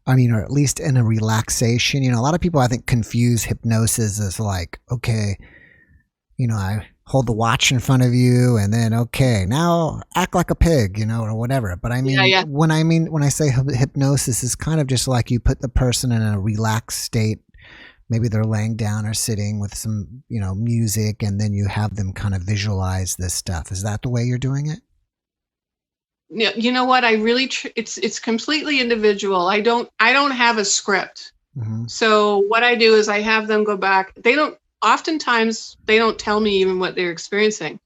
or at least in a relaxation, a lot of people, I think, confuse hypnosis as like, okay, I hold the watch in front of you and then, okay, now act like a pig, or whatever. But I mean, when I say hypnosis, is kind of just like you put the person in a relaxed state, maybe they're laying down or sitting with some, music, and then you have them kind of visualize this stuff. Is that the way you're doing it? Yeah, you know what? I really it's completely individual. I don't have a script. Mm-hmm. So what I do is I have them go back. Oftentimes they don't tell me even what they're experiencing.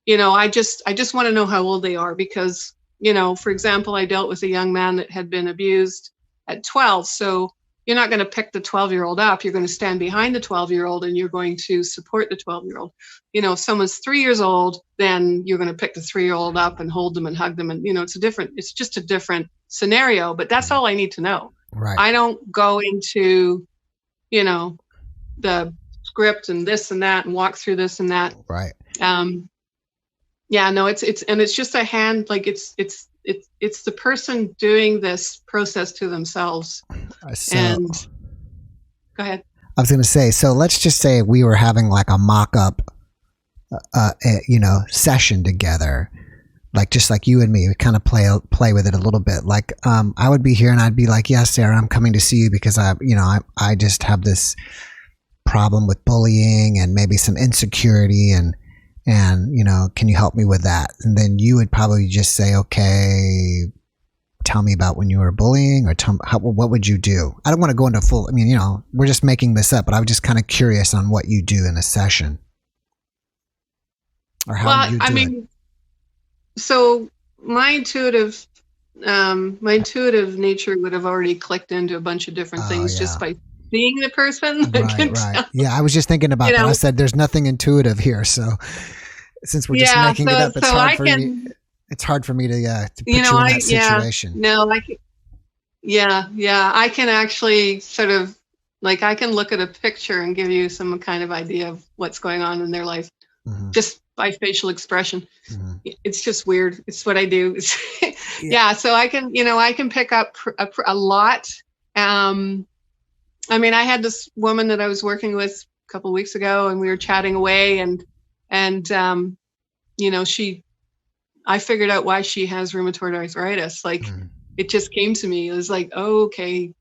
I just want to know how old they are because, for example, I dealt with a young man that had been abused at 12. So you're not going to pick the 12-year-old up. You're going to stand behind the 12-year-old and you're going to support the 12-year-old. If someone's 3 years old, then you're going to pick the 3-year-old up and hold them and hug them. And, it's just a different scenario, but that's all I need to know. Right. I don't go into, the script and this and that and walk through this and that. Right. Yeah, no, it's just a hand, like it's the person doing this process to themselves. And go ahead. I was going to say, so let's just say we were having like a mock-up, session together, like just like you and me, we kind of play with it a little bit. Like, I would be here and I'd be like, yeah, Sarah, I'm coming to see you because I just have this problem with bullying and maybe some insecurity and can you help me with that? And then you would probably just say, okay, tell me about when you were bullying, or what would you do? I don't want to go into full, we're just making this up, but I was just kind of curious on what you do in a session. Or how you do it. So my intuitive nature would have already clicked into a bunch of different things just by being the person. Right. Yeah, I was just thinking about that. I said there's nothing intuitive here, so since we're just making it up, it's hard for me. It's hard for me to put you in that situation. I can actually sort of I can look at a picture and give you some kind of idea of what's going on in their life, just by facial expression. Mm-hmm. It's just weird. It's what I do. So I can pick up a lot. I had this woman that I was working with a couple of weeks ago, and we were chatting away, and I figured out why she has rheumatoid arthritis. It just came to me. It was like, oh, okay,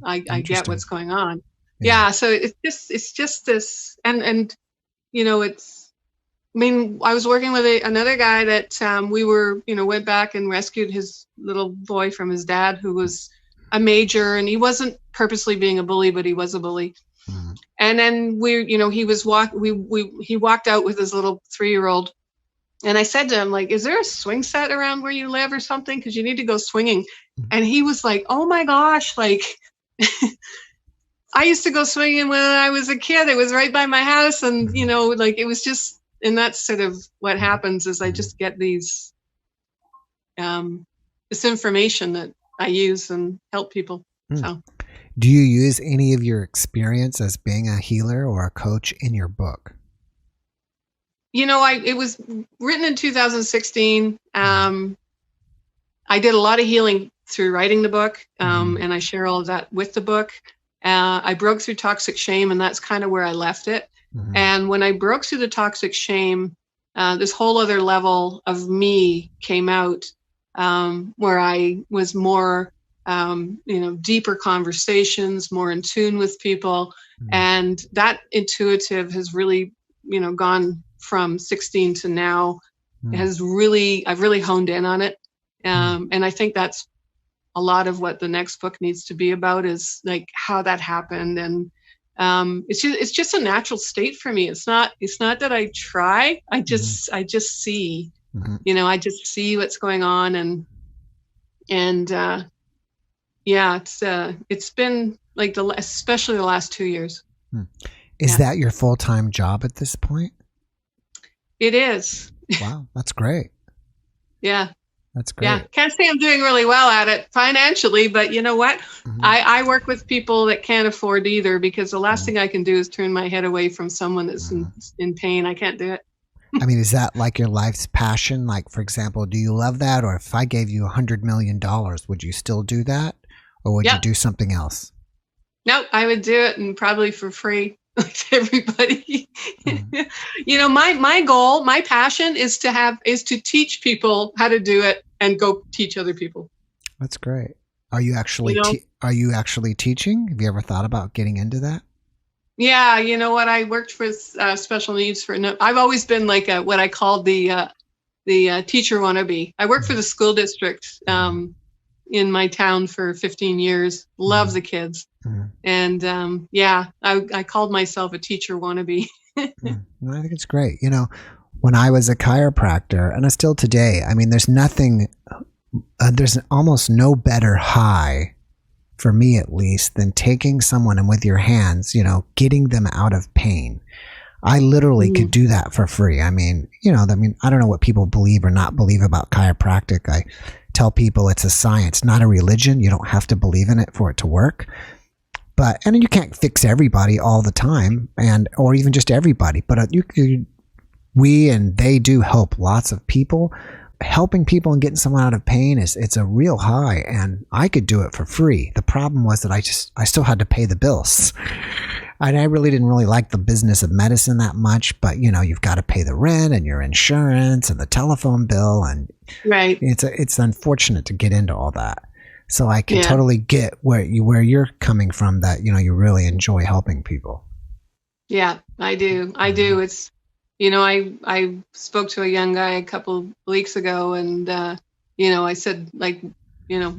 I get what's going on. Yeah. So it's just this, and I was working with another guy that we were, went back and rescued his little boy from his dad, who was a major, and he wasn't purposely being a bully, but he was a bully. Mm-hmm. And then he walked out with his little 3-year-old. And I said to him, is there a swing set around where you live or something? Because you need to go swinging. Mm-hmm. And he was like, oh my gosh, I used to go swinging when I was a kid. It was right by my house. And, it was just, and that's sort of what happens is I just get these, this information that I use and help people. So, do you use any of your experience as being a healer or a coach in your book? It was written in 2016. I did a lot of healing through writing the book, and I share all of that with the book. I broke through toxic shame, and that's kind of where I left it. Mm-hmm. And when I broke through the toxic shame, this whole other level of me came out, where I was more, deeper conversations, more in tune with people. Mm-hmm. And that intuitive has really, gone from 16 to now. Mm-hmm. I've really honed in on it. And I think that's a lot of what the next book needs to be about, is how that happened. And it's just a natural state for me. It's not that I try. I just see, I just see what's going on. And it's been especially the last 2 years. Is that your full-time job at this point? It is. Wow. That's great. Yeah. That's great. Yeah. Can't say I'm doing really well at it financially, but you know what? Mm-hmm. I work with people that can't afford either, because the last thing I can do is turn my head away from someone that's in pain. I can't do it. Is that like your life's passion? For example, do you love that? Or if I gave you $100 million, would you still do that? Or would you do something else? No, I would do it, and probably for free, like everybody. Mm-hmm. My goal, my passion is to teach people how to do it and go teach other people. That's great. Are you actually are you actually teaching? Have you ever thought about getting into that? Yeah, you know what? I worked with special needs for. I've always been like what I called the teacher wannabe. I worked for the school district in my town for 15 years. Love the kids, and I called myself a teacher wannabe. Well, I think it's great. You know, when I was a chiropractor, and I still today, I mean, there's nothing. There's almost no better high, for me at least, than taking someone and with your hands, you know, getting them out of pain. I literally could do that for free. I mean, you know, I don't know what people believe or not believe about chiropractic. I tell people it's a science, not a religion. You don't have to believe in it for it to work. And you can't fix everybody all the time, or even just everybody. But we and they do help lots of people. Helping people and getting someone out of pain it's a real high, and I could do it for free. The problem was that I still had to pay the bills. And I really didn't like the business of medicine that much, but you know, you've got to pay the rent and your insurance and the telephone bill, and right. It's unfortunate to get into all that. So I can totally get where you're coming from, that, you know, you really enjoy helping people. Yeah, I do. It's, you know, I spoke to a young guy a couple weeks ago, and you know, I said, like, you know,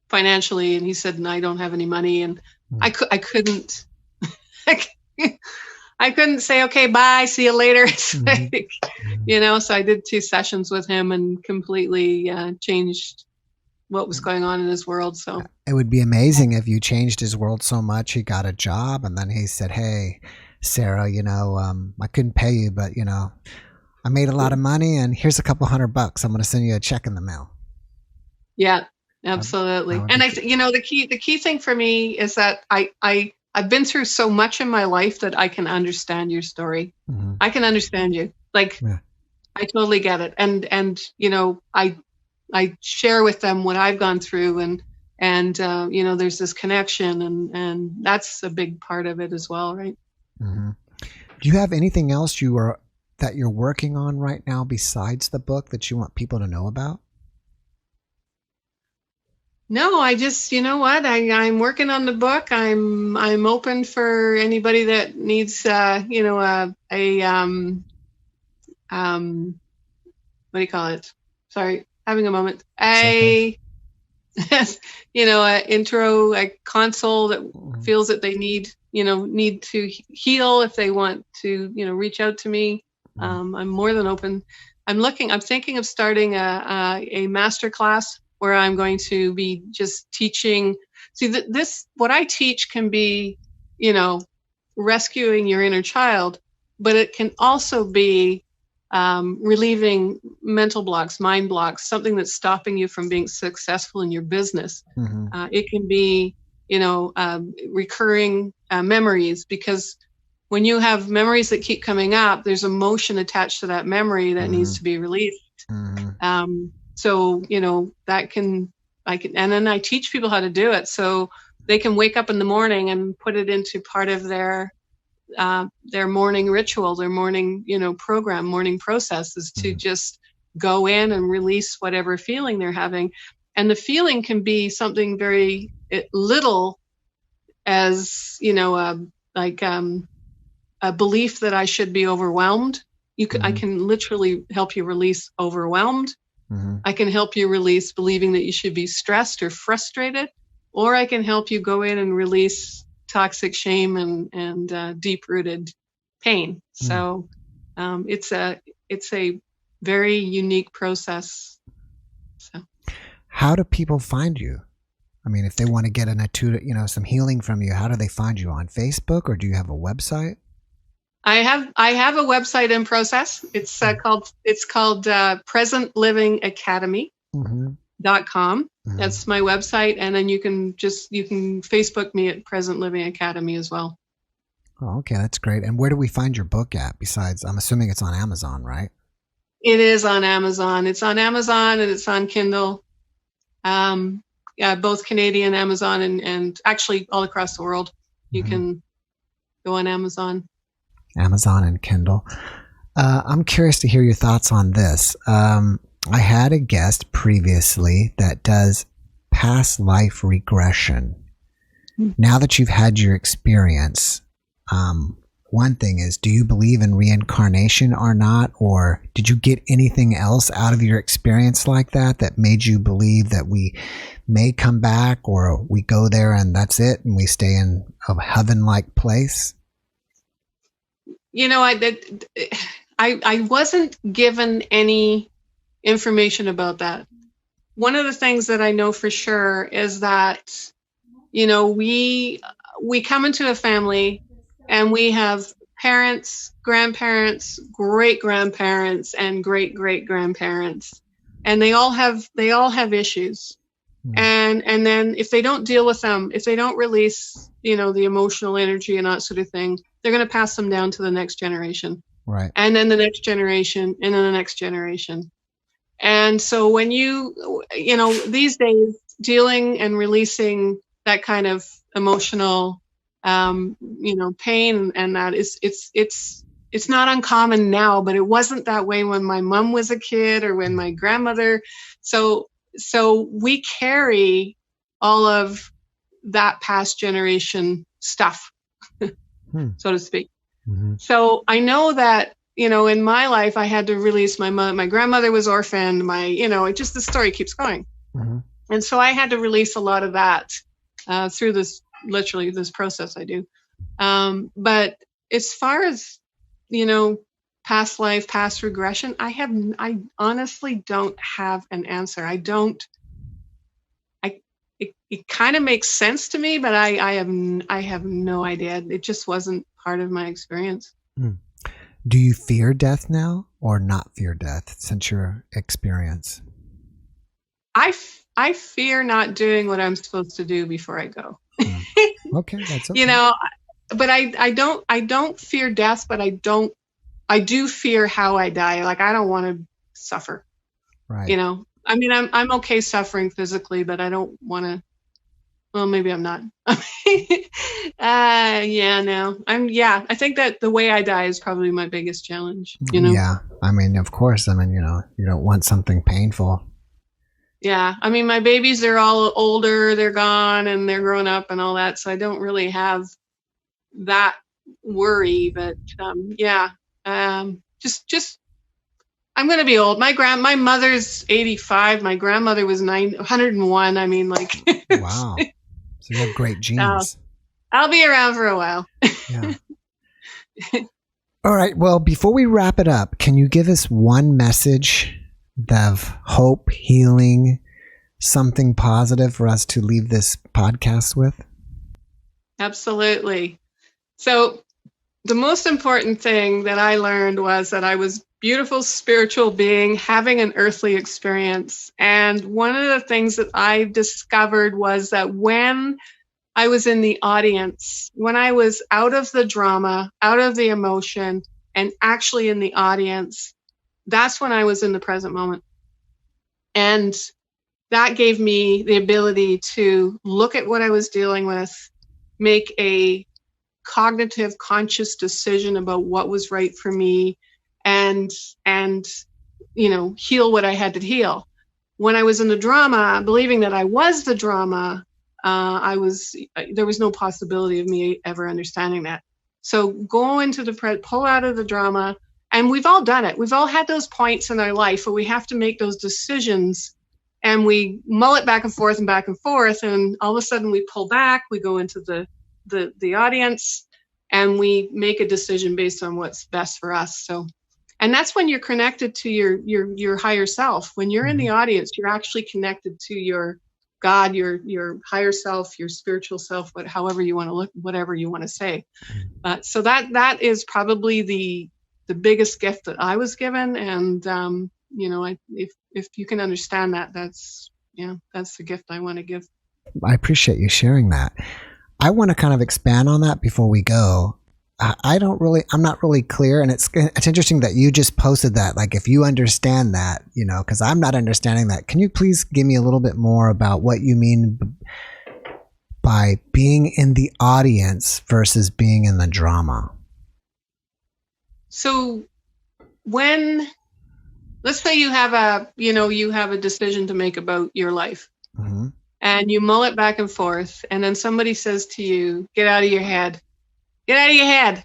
financially, and he said, I don't have any money, and I couldn't I couldn't say, okay, bye, see you later. You know, so I did 2 sessions with him and completely changed what was going on in his world. So it would be amazing if you changed his world so much. He got a job, and then he said, hey, Sarah, you know, I couldn't pay you, but you know, I made a lot of money, and here's a couple $100. I'm going to send you a check in the mail. Yeah, absolutely. And you know, the key thing for me is that I've been through so much in my life that I can understand your story. I can understand you. Like, I totally get it. And you know, I share with them what I've gone through, and you know, there's this connection, and that's a big part of it as well, right? Do you have anything else that you're working on right now besides the book that you want people to know about? No, I just, you know what, I'm working on the book. I'm open for anybody that needs, you know, what do you call it? Sorry, having a moment. You know, a console that feels that they need to heal. If they want to, you know, reach out to me, I'm more than open. I'm thinking of starting a master class where I'm going to be just teaching. See, what I teach can be, you know, rescuing your inner child, but it can also be relieving mental blocks, mind blocks, something that's stopping you from being successful in your business. It can be, you know, recurring memories, because when you have memories that keep coming up, there's emotion attached to that memory that needs to be released. So, you know, and then I teach people how to do it, so they can wake up in the morning and put it into part of their morning ritual, their morning, you know, program, morning process is to just go in and release whatever feeling they're having. And the feeling can be something very little as, you know, like a belief that I should be overwhelmed. I can literally help you release overwhelmed. I can help you release believing that you should be stressed or frustrated, or I can help you go in and release toxic shame and deep-rooted pain. So it's a very unique process. So, how do people find you? I mean, if they want to get some healing from you, how do they find you? On Facebook, or do you have a website? I have a website in process. It's called PresentLivingAcademy.com. That's my website, and then you can Facebook me at Present Living Academy as well. Oh, okay, that's great. And where do we find your book at? Besides, I'm assuming it's on Amazon, right? It is on Amazon. It's on Amazon and it's on Kindle. Both Canadian Amazon and actually all across the world. You can go on Amazon and Kindle. I'm curious to hear your thoughts on this. I had a guest previously that does past life regression. Now that you've had your experience, One thing is, do you believe in reincarnation or not? Or did you get anything else out of your experience like that made you believe that we may come back, or we go there and that's it and we stay in a heaven-like place? I wasn't given any information about that. One of the things that I know for sure is that, we come into a family and we have parents, grandparents, great-grandparents, and great-great-grandparents, and they all have issues. And then if they don't deal with them, if they don't release, the emotional energy and that sort of thing, they're going to pass them down to the next generation. Right. And then the next generation, and then the next generation. And so when these days, dealing and releasing that kind of emotional, pain, and that it's not uncommon now, but it wasn't that way when my mom was a kid or when my grandmother. So we carry all of that past generation stuff, so to speak. Mm-hmm. So I know that, in my life, I had to release my mother. My grandmother was orphaned. The story keeps going. Mm-hmm. And so I had to release a lot of that through this process I do. But as far as, past life, past regression, I honestly don't have an answer. It kind of makes sense to me, but I have no idea. It just wasn't part of my experience. Do you fear death now, or not fear death since your experience? I fear not doing what I'm supposed to do before I go. Okay, that's okay. But I don't fear death, but I do fear how I die. Like, I don't want to suffer. Right. I'm okay suffering physically, but I don't want to. Well, maybe I'm not. No. I think that the way I die is probably my biggest challenge. Yeah. Of course. You don't want something painful. Yeah. My babies are all older. They're gone and they're grown up and all that. So I don't really have that worry. But just I'm going to be old. My mother's 85. My grandmother was 101. Wow. So you have great genes. I'll be around for a while. Yeah. All right. Well, before we wrap it up, can you give us one message of hope, healing, something positive for us to leave this podcast with? Absolutely. So the most important thing that I learned was that I was beautiful spiritual being having an earthly experience. And one of the things that I discovered was that when I was in the audience, when I was out of the drama, out of the emotion, and actually in the audience, that's when I was in the present moment. And that gave me the ability to look at what I was dealing with, make a cognitive, conscious decision about what was right for me, and heal what I had to heal. When I was in the drama, believing that I was the drama, there was no possibility of me ever understanding that. So go into pull out of the drama, and we've all done it. We've all had those points in our life where we have to make those decisions, and we mull it back and forth, and all of a sudden we pull back, we go into the audience, and we make a decision based on what's best for us. So, and that's when you're connected to your higher self. When you're in the audience, you're actually connected to your God, your higher self, your spiritual self, however you want to look, whatever you want to say. So that is probably the biggest gift that I was given. And if you can understand that, that's the gift I want to give. I appreciate you sharing that. I want to kind of expand on that before we go. I'm not really clear. And it's interesting that you just posted that. Like, if you understand that, because I'm not understanding that. Can you please give me a little bit more about what you mean by being in the audience versus being in the drama? So let's say you have a decision to make about your life. And you mull it back and forth, and then somebody says to you, get out of your head. Get out of your head.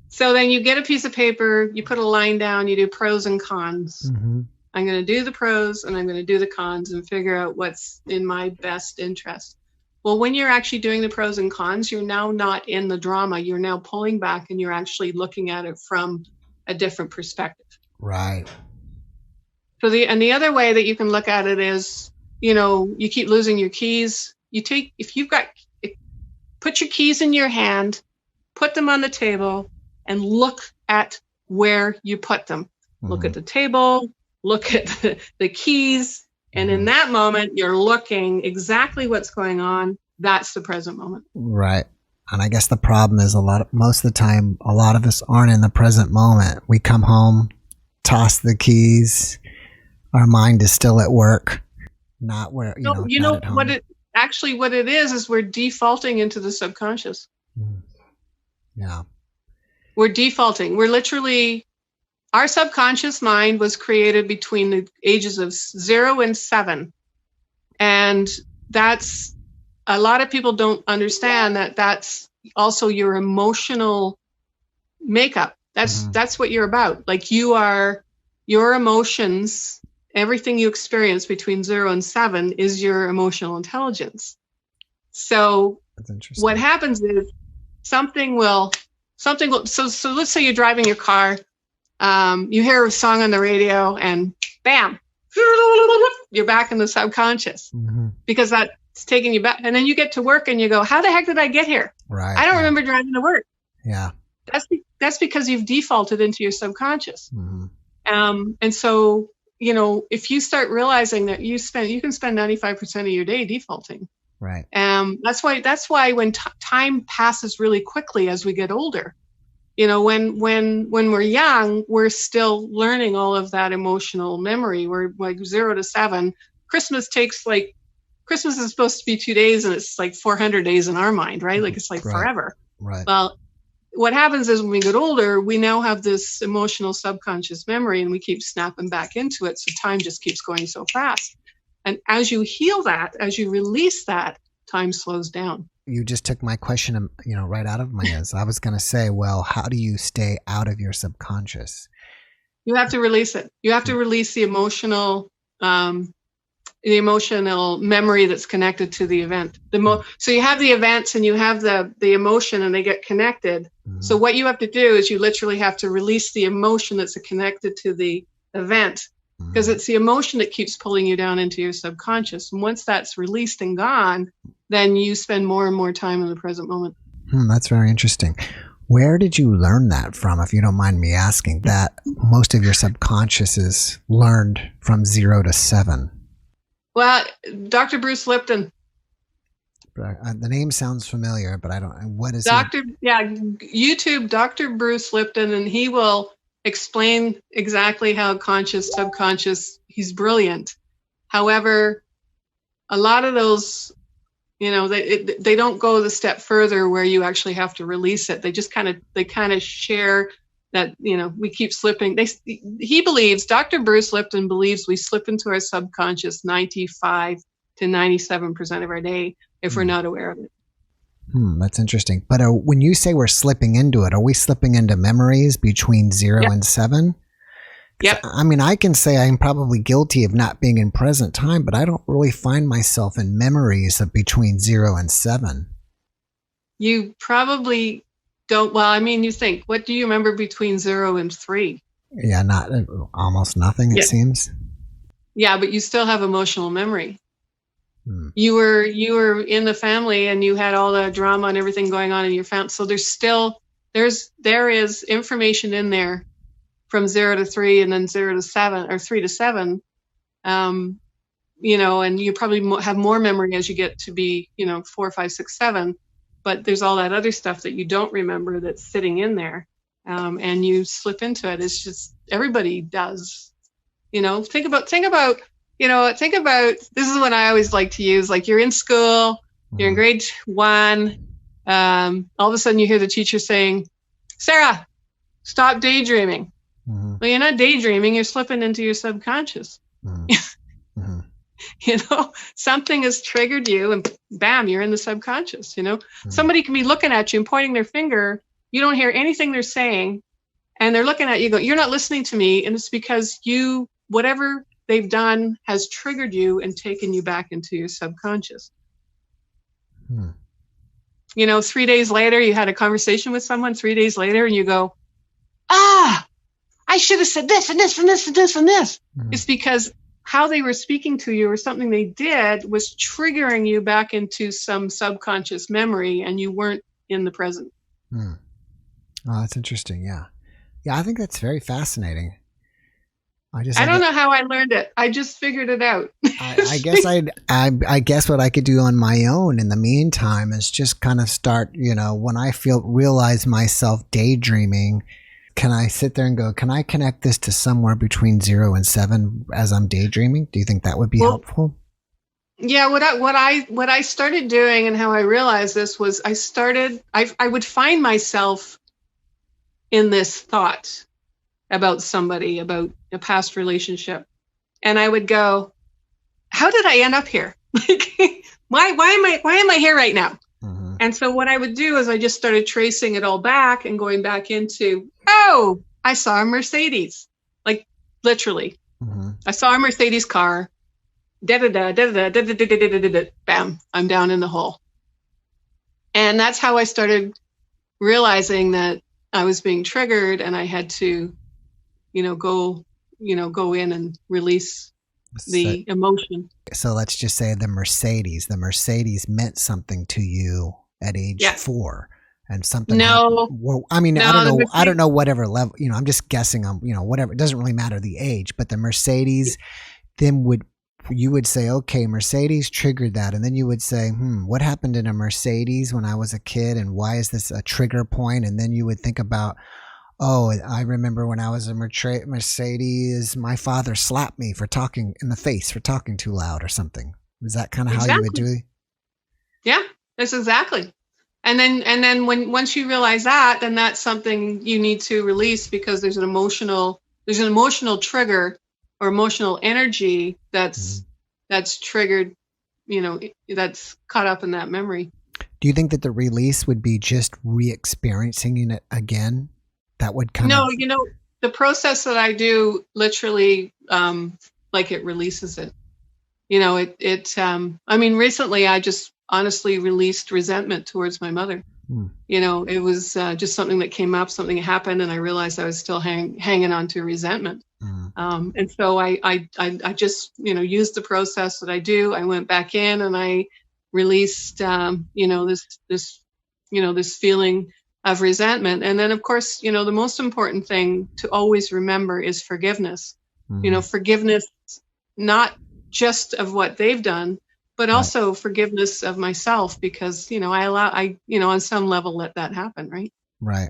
So then you get a piece of paper, you put a line down, you do pros and cons. I'm going to do the pros and I'm going to do the cons and figure out what's in my best interest. Well, when you're actually doing the pros and cons, you're now not in the drama. You're now pulling back and you're actually looking at it from a different perspective. Right. So the other way that you can look at it is, you keep losing your keys. Put your keys in your hand, put them on the table, and look at where you put them. Look at the table, look at the keys. And in that moment, you're looking exactly what's going on. That's the present moment. Right. And I guess the problem is most of the time, a lot of us aren't in the present moment. We come home, toss the keys. Our mind is still at work, not where, not at home. What it is we're defaulting into the subconscious. Yeah. We're defaulting. We're literally, our subconscious mind was created between the ages of 0 and 7. And that's, a lot of people don't understand that that's also your emotional makeup. That's what you're about. Like your emotions, everything you experience between 0 and 7 is your emotional intelligence. So what happens is something will, so let's say you're driving your car, you hear a song on the radio and bam, you're back in the subconscious because that's taking you back. And then you get to work and you go, how the heck did I get here? Right. I don't remember driving to work. Yeah. That's because you've defaulted into your subconscious. And so, if you start realizing that you can spend 95% of your day defaulting. Right. That's why when time passes really quickly as we get older, when we're young, we're still learning all of that emotional memory. We're like 0 to 7. Christmas is supposed to be 2 days and it's like 400 days in our mind, right? Like it's like forever. Right. Well, what happens is when we get older, we now have this emotional subconscious memory and we keep snapping back into it. So time just keeps going so fast. And as you heal that, as you release that, time slows down. You just took my question, right out of my ears. I was going to say, well, how do you stay out of your subconscious? You have to release it. You have to release the emotional memory that's connected to the event. So you have the events and you have the emotion and they get connected. So what you have to do is you literally have to release the emotion that's connected to the event, because it's the emotion that keeps pulling you down into your subconscious. And once that's released and gone, then you spend more and more time in the present moment. That's very interesting. Where did you learn that from, if you don't mind me asking, that most of your subconscious is learned from 0 to 7? Well, Dr. Bruce Lipton. The name sounds familiar, but I don't. What is YouTube Dr. Bruce Lipton, and he will explain exactly how conscious, subconscious. He's brilliant. However, a lot of those, they don't go the step further where you actually have to release it. They just kind of share that, we keep slipping. Dr. Bruce Lipton believes we slip into our subconscious 95 to 97% of our day if we're not aware of it. That's interesting. But when you say we're slipping into it, are we slipping into memories between 0 and 7? Yep. I mean, I can say I'm probably guilty of not being in present time, but I don't really find myself in memories of between 0 and 7. You probably don't. Well, I mean, you think, what do you remember between 0 and 3? Yeah, almost nothing, it seems. Yeah, but you still have emotional memory. You were in the family and you had all the drama and everything going on in your family. So there is information in there from 0 to 3 and then 0 to 7 or 3 to 7. And you probably have more memory as you get to be, 4, 5, 6, 7. But there's all that other stuff that you don't remember that's sitting in there. And you slip into it. It's just, everybody does. Think about, this is what I always like to use. Like, you're in school, you're in grade 1. All of a sudden you hear the teacher saying, Sarah, stop daydreaming. Well, you're not daydreaming, you're slipping into your subconscious. Something has triggered you and bam, you're in the subconscious. Somebody can be looking at you and pointing their finger. You don't hear anything they're saying. And they're looking at you, go, you're not listening to me. And it's because whatever they've done has triggered you and taken you back into your subconscious. 3 days later, you had a conversation with someone 3 days later and you go, I should have said this and this and this and this and this. It's because how they were speaking to you or something they did was triggering you back into some subconscious memory and you weren't in the present. Oh, that's interesting. Yeah. Yeah, I think that's very fascinating. I don't know how I learned it. I just figured it out. I guess I guess what I could do on my own in the meantime is just kind of start, when I realize myself daydreaming, can I sit there and go, can I connect this to somewhere between 0 and 7 as I'm daydreaming? Do you think that would be helpful? Yeah, what I started doing and how I realized this was I would find myself in this thought about somebody, about a past relationship. And I would go, how did I end up here? Why am I here right now? Mm-hmm. And so what I would do is I just started tracing it all back and going back into, I saw a Mercedes, like literally. Mm-hmm. I saw a Mercedes car, bam, I'm down in the hole. And that's how I started realizing that I was being triggered and I had to, go in and release the emotion. So let's just say the Mercedes meant something to you at age 4 and something. No. Well, I mean, no, I don't know whatever level, I'm just guessing on, whatever. It doesn't really matter the age, but the Mercedes then you would say, okay, Mercedes triggered that. And then you would say, what happened in a Mercedes when I was a kid? And why is this a trigger point? And then you would think about, I remember when I was a Mercedes, my father slapped me for talking in the face, for talking too loud or something. Was that kind of how you would do it? Yeah, that's exactly. And then once you realize that, then that's something you need to release because there's an emotional trigger or emotional energy that's triggered, that's caught up in that memory. Do you think that the release would be just re-experiencing it again? That would kind of... No, the process that I do literally, it releases it. Recently I just honestly released resentment towards my mother. It was just something that came up, something happened, and I realized I was still hanging on to resentment. And so I just, used the process that I do. I went back in and I released, this feeling of resentment. And then, of course, the most important thing to always remember is forgiveness. Forgiveness, not just of what they've done, but also forgiveness of myself, because, I on some level let that happen. Right. Right.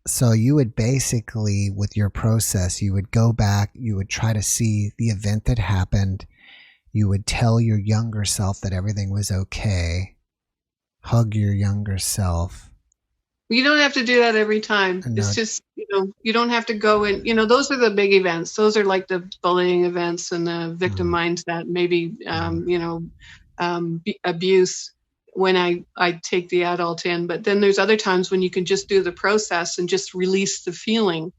So you would basically, with your process, you would go back, you would try to see the event that happened. You would tell your younger self that everything was okay. Hug your younger self. You don't have to do that every time. No. It's just, you don't have to go in, those are the big events. Those are like the bullying events and the victim mindset, maybe, abuse when I take the adult in. But then there's other times when you can just do the process and just release the feeling.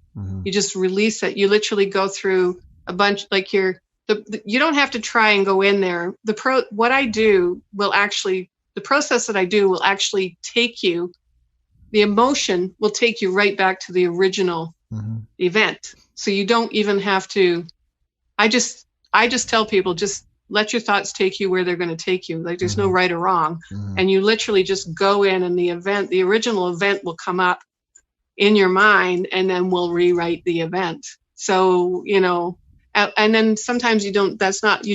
You just release it. You literally go through a bunch, like you don't have to try and go in there. The process that I do will actually take you, the emotion will take you right back to the original event. So you don't even have to, I just tell people, just let your thoughts take you where they're going to take you. Like there's no right or wrong. And you literally just go in and the original event will come up in your mind and then we'll rewrite the event. So, and then sometimes you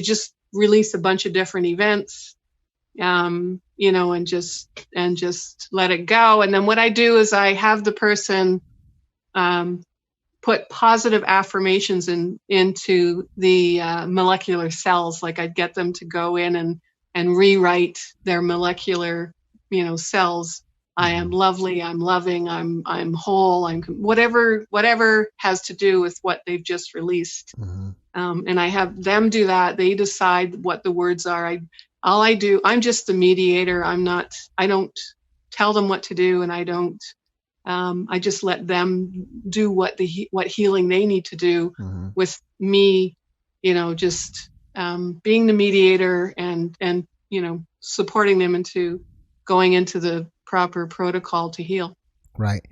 just release a bunch of different events, and just let it go. And then what I do is I have the person, put positive affirmations into the molecular cells. Like I'd get them to go in and rewrite their molecular, cells. I am lovely. I'm loving. I'm whole. I'm whatever has to do with what they've just released. And I have them do that. They decide what the words are. I'm just the mediator. I don't tell them what to do, and I just let them do what healing they need to do with me, just being the mediator and supporting them into going into the proper protocol to heal. Right.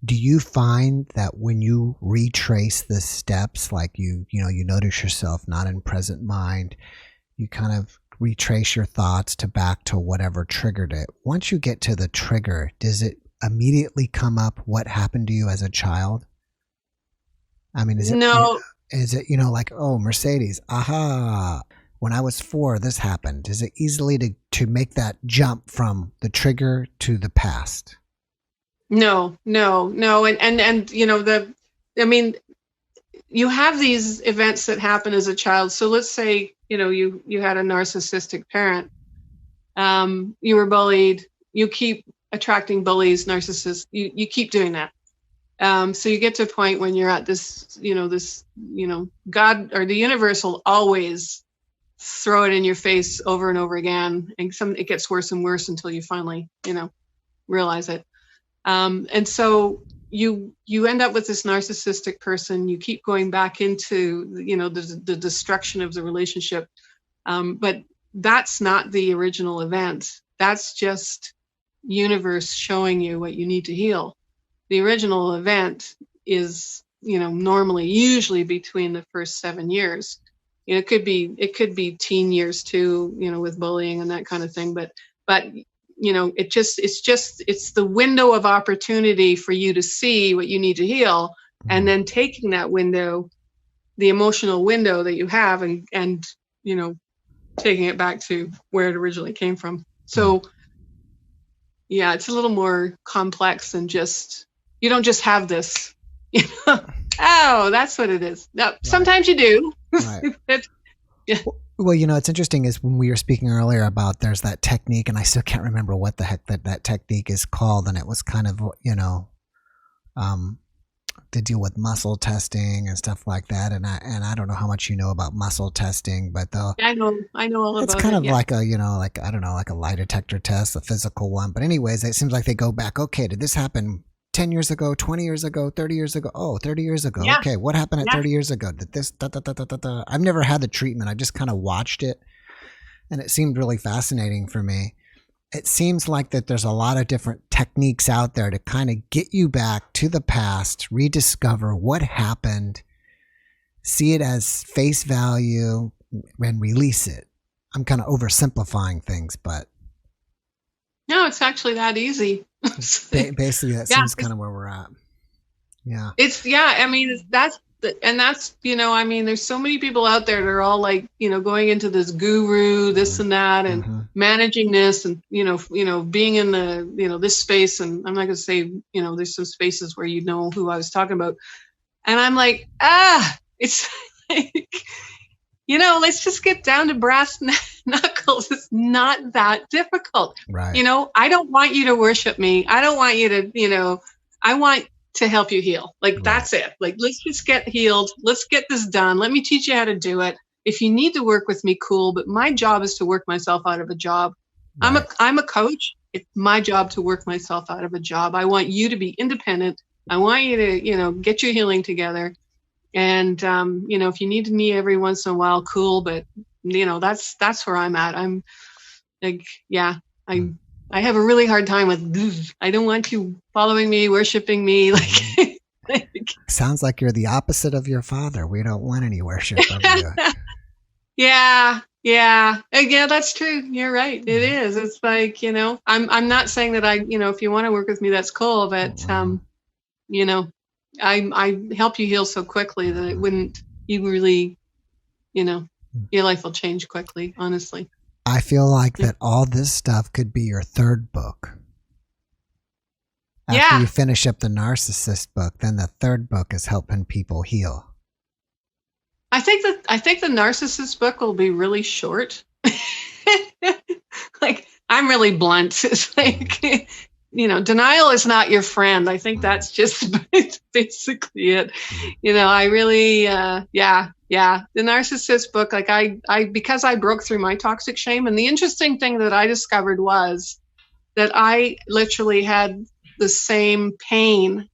Do you find that when you retrace the steps, like you notice yourself not in present mind, you kind of retrace your thoughts back to whatever triggered it. Once you get to the trigger, does it immediately come up what happened to you as a child? I mean, is it like, oh, Mercedes, aha, when I was 4, this happened. Is it easily to make that jump from the trigger to the past? No. And you have these events that happen as a child. So let's say, you had a narcissistic parent. You were bullied. You keep attracting bullies, narcissists. You keep doing that. So you get to a point when you're at this God or the universe will always throw it in your face over and over again. And it gets worse and worse until you finally, realize it. And so you end up with this narcissistic person. You keep going back into, the destruction of the relationship. But that's not the original event. That's just universe showing you what you need to heal. The original event is, usually between the first 7 years. It could be teen years too, with bullying and that kind of thing. But it's the window of opportunity for you to see what you need to heal, and then taking that window, the emotional window that you have, and taking it back to where it originally came from. So yeah, it's a little more complex than just, you don't just have this, oh, that's what it is. No, right. Sometimes you do. Right. Yeah. Well, it's interesting is when we were speaking earlier about there's that technique, and I still can't remember what the heck that technique is called. And it was kind of, to deal with muscle testing and stuff like that. And I don't know how much you know about muscle testing, but I know all about it. It's kind of like a, like a lie detector test, a physical one. But anyways, it seems like they go back. Okay, did this happen 10 years ago, 20 years ago, 30 years ago? Oh, 30 years ago. Yeah. Okay, what happened at 30 years ago? Did this, I've never had the treatment. I just kind of watched it, and it seemed really fascinating for me. It seems like that there's a lot of different techniques out there to kind of get you back to the past, rediscover what happened, see it as face value, and release it. I'm kind of oversimplifying things, but no, it's actually that easy. Basically, that seems kind of where we're at. Yeah. That's there's so many people out there that are all like, going into this guru, this and that, and managing this, and, being in the, this space. And I'm not going to say, there's some spaces where who I was talking about. And I'm like, it's like, let's just get down to brass knuckles. It's not that difficult. Right. I don't want you to worship me. I don't want you to, I want to help you heal. Like, right. That's it. Like, let's just get healed. Let's get this done. Let me teach you how to do it. If you need to work with me, cool. But my job is to work myself out of a job. Right. I'm a coach. It's my job to work myself out of a job. I want you to be independent. I want you to, get your healing together. And, if you need me every once in a while, cool. But, that's where I'm at. I'm like, I have a really hard time with, I don't want you following me, worshiping me. Sounds like you're the opposite of your father. We don't want any worship of you. Yeah, that's true. You're right. It is. It's like, I'm not saying that if you want to work with me, that's cool. But, I help you heal so quickly that it wouldn't, you really, your life will change quickly, honestly. I feel like that all this stuff could be your third book. After you finish up the narcissist book, then the third book is helping people heal. I think the narcissist book will be really short. Like, I'm really blunt. It's like, denial is not your friend. I think that's just basically it. I really, the narcissist book, like because I broke through my toxic shame. And the interesting thing that I discovered was that I literally had the same pain.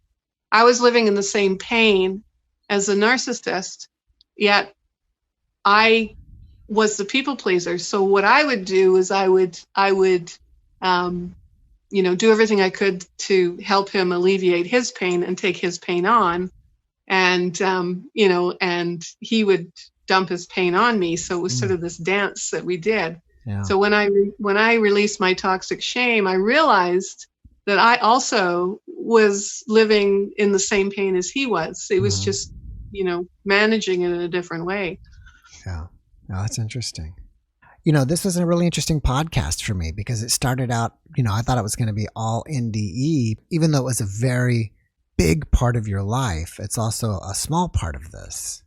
I was living in the same pain as a narcissist, yet I was the people pleaser. So what I would do is I would do everything I could to help him alleviate his pain and take his pain on. And, and he would dump his pain on me. So it was sort of this dance that we did. Yeah. So when I released my toxic shame, I realized that I also was living in the same pain as he was. It was just, managing it in a different way. Yeah. No, that's interesting. This was a really interesting podcast for me because it started out, I thought it was going to be all NDE, even though it was a very big part of your life. It's also a small part of this.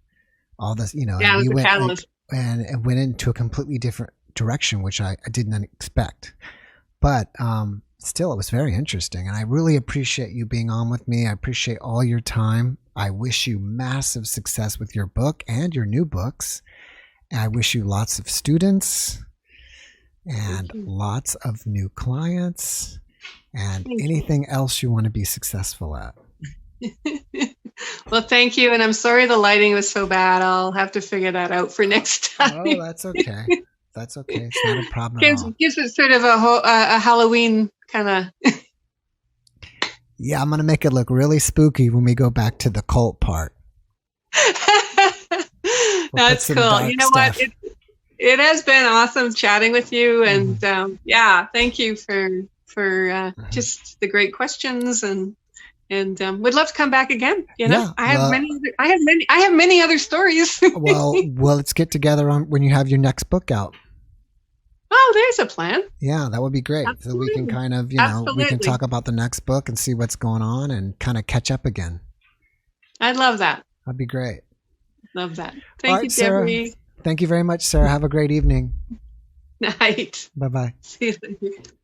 All this, yeah, you went catalyst. And it went into a completely different direction, which I didn't expect. But still, it was very interesting. And I really appreciate you being on with me. I appreciate all your time. I wish you massive success with your book and your new books. I wish you lots of students and lots of new clients and anything else you want to be successful at. Well, thank you. And I'm sorry the lighting was so bad. I'll have to figure that out for next time. Oh, that's okay. That's okay. It's not a problem at all. Gives it sort of a Halloween kind of... Yeah, I'm going to make it look really spooky when we go back to the cult part. That's cool. You know what? It has been awesome chatting with you, and thank you for just the great questions, and would love to come back again. I have many other stories. well, let's get together when you have your next book out. Oh, there's a plan. Yeah, that would be great. Absolutely. So we can kind of, we can talk about the next book and see what's going on and kind of catch up again. I'd love that. That'd be great. Love that. Thank you, Debbie. Sarah. Thank you very much, Sarah. Have a great evening. Night. Bye-bye. See you later.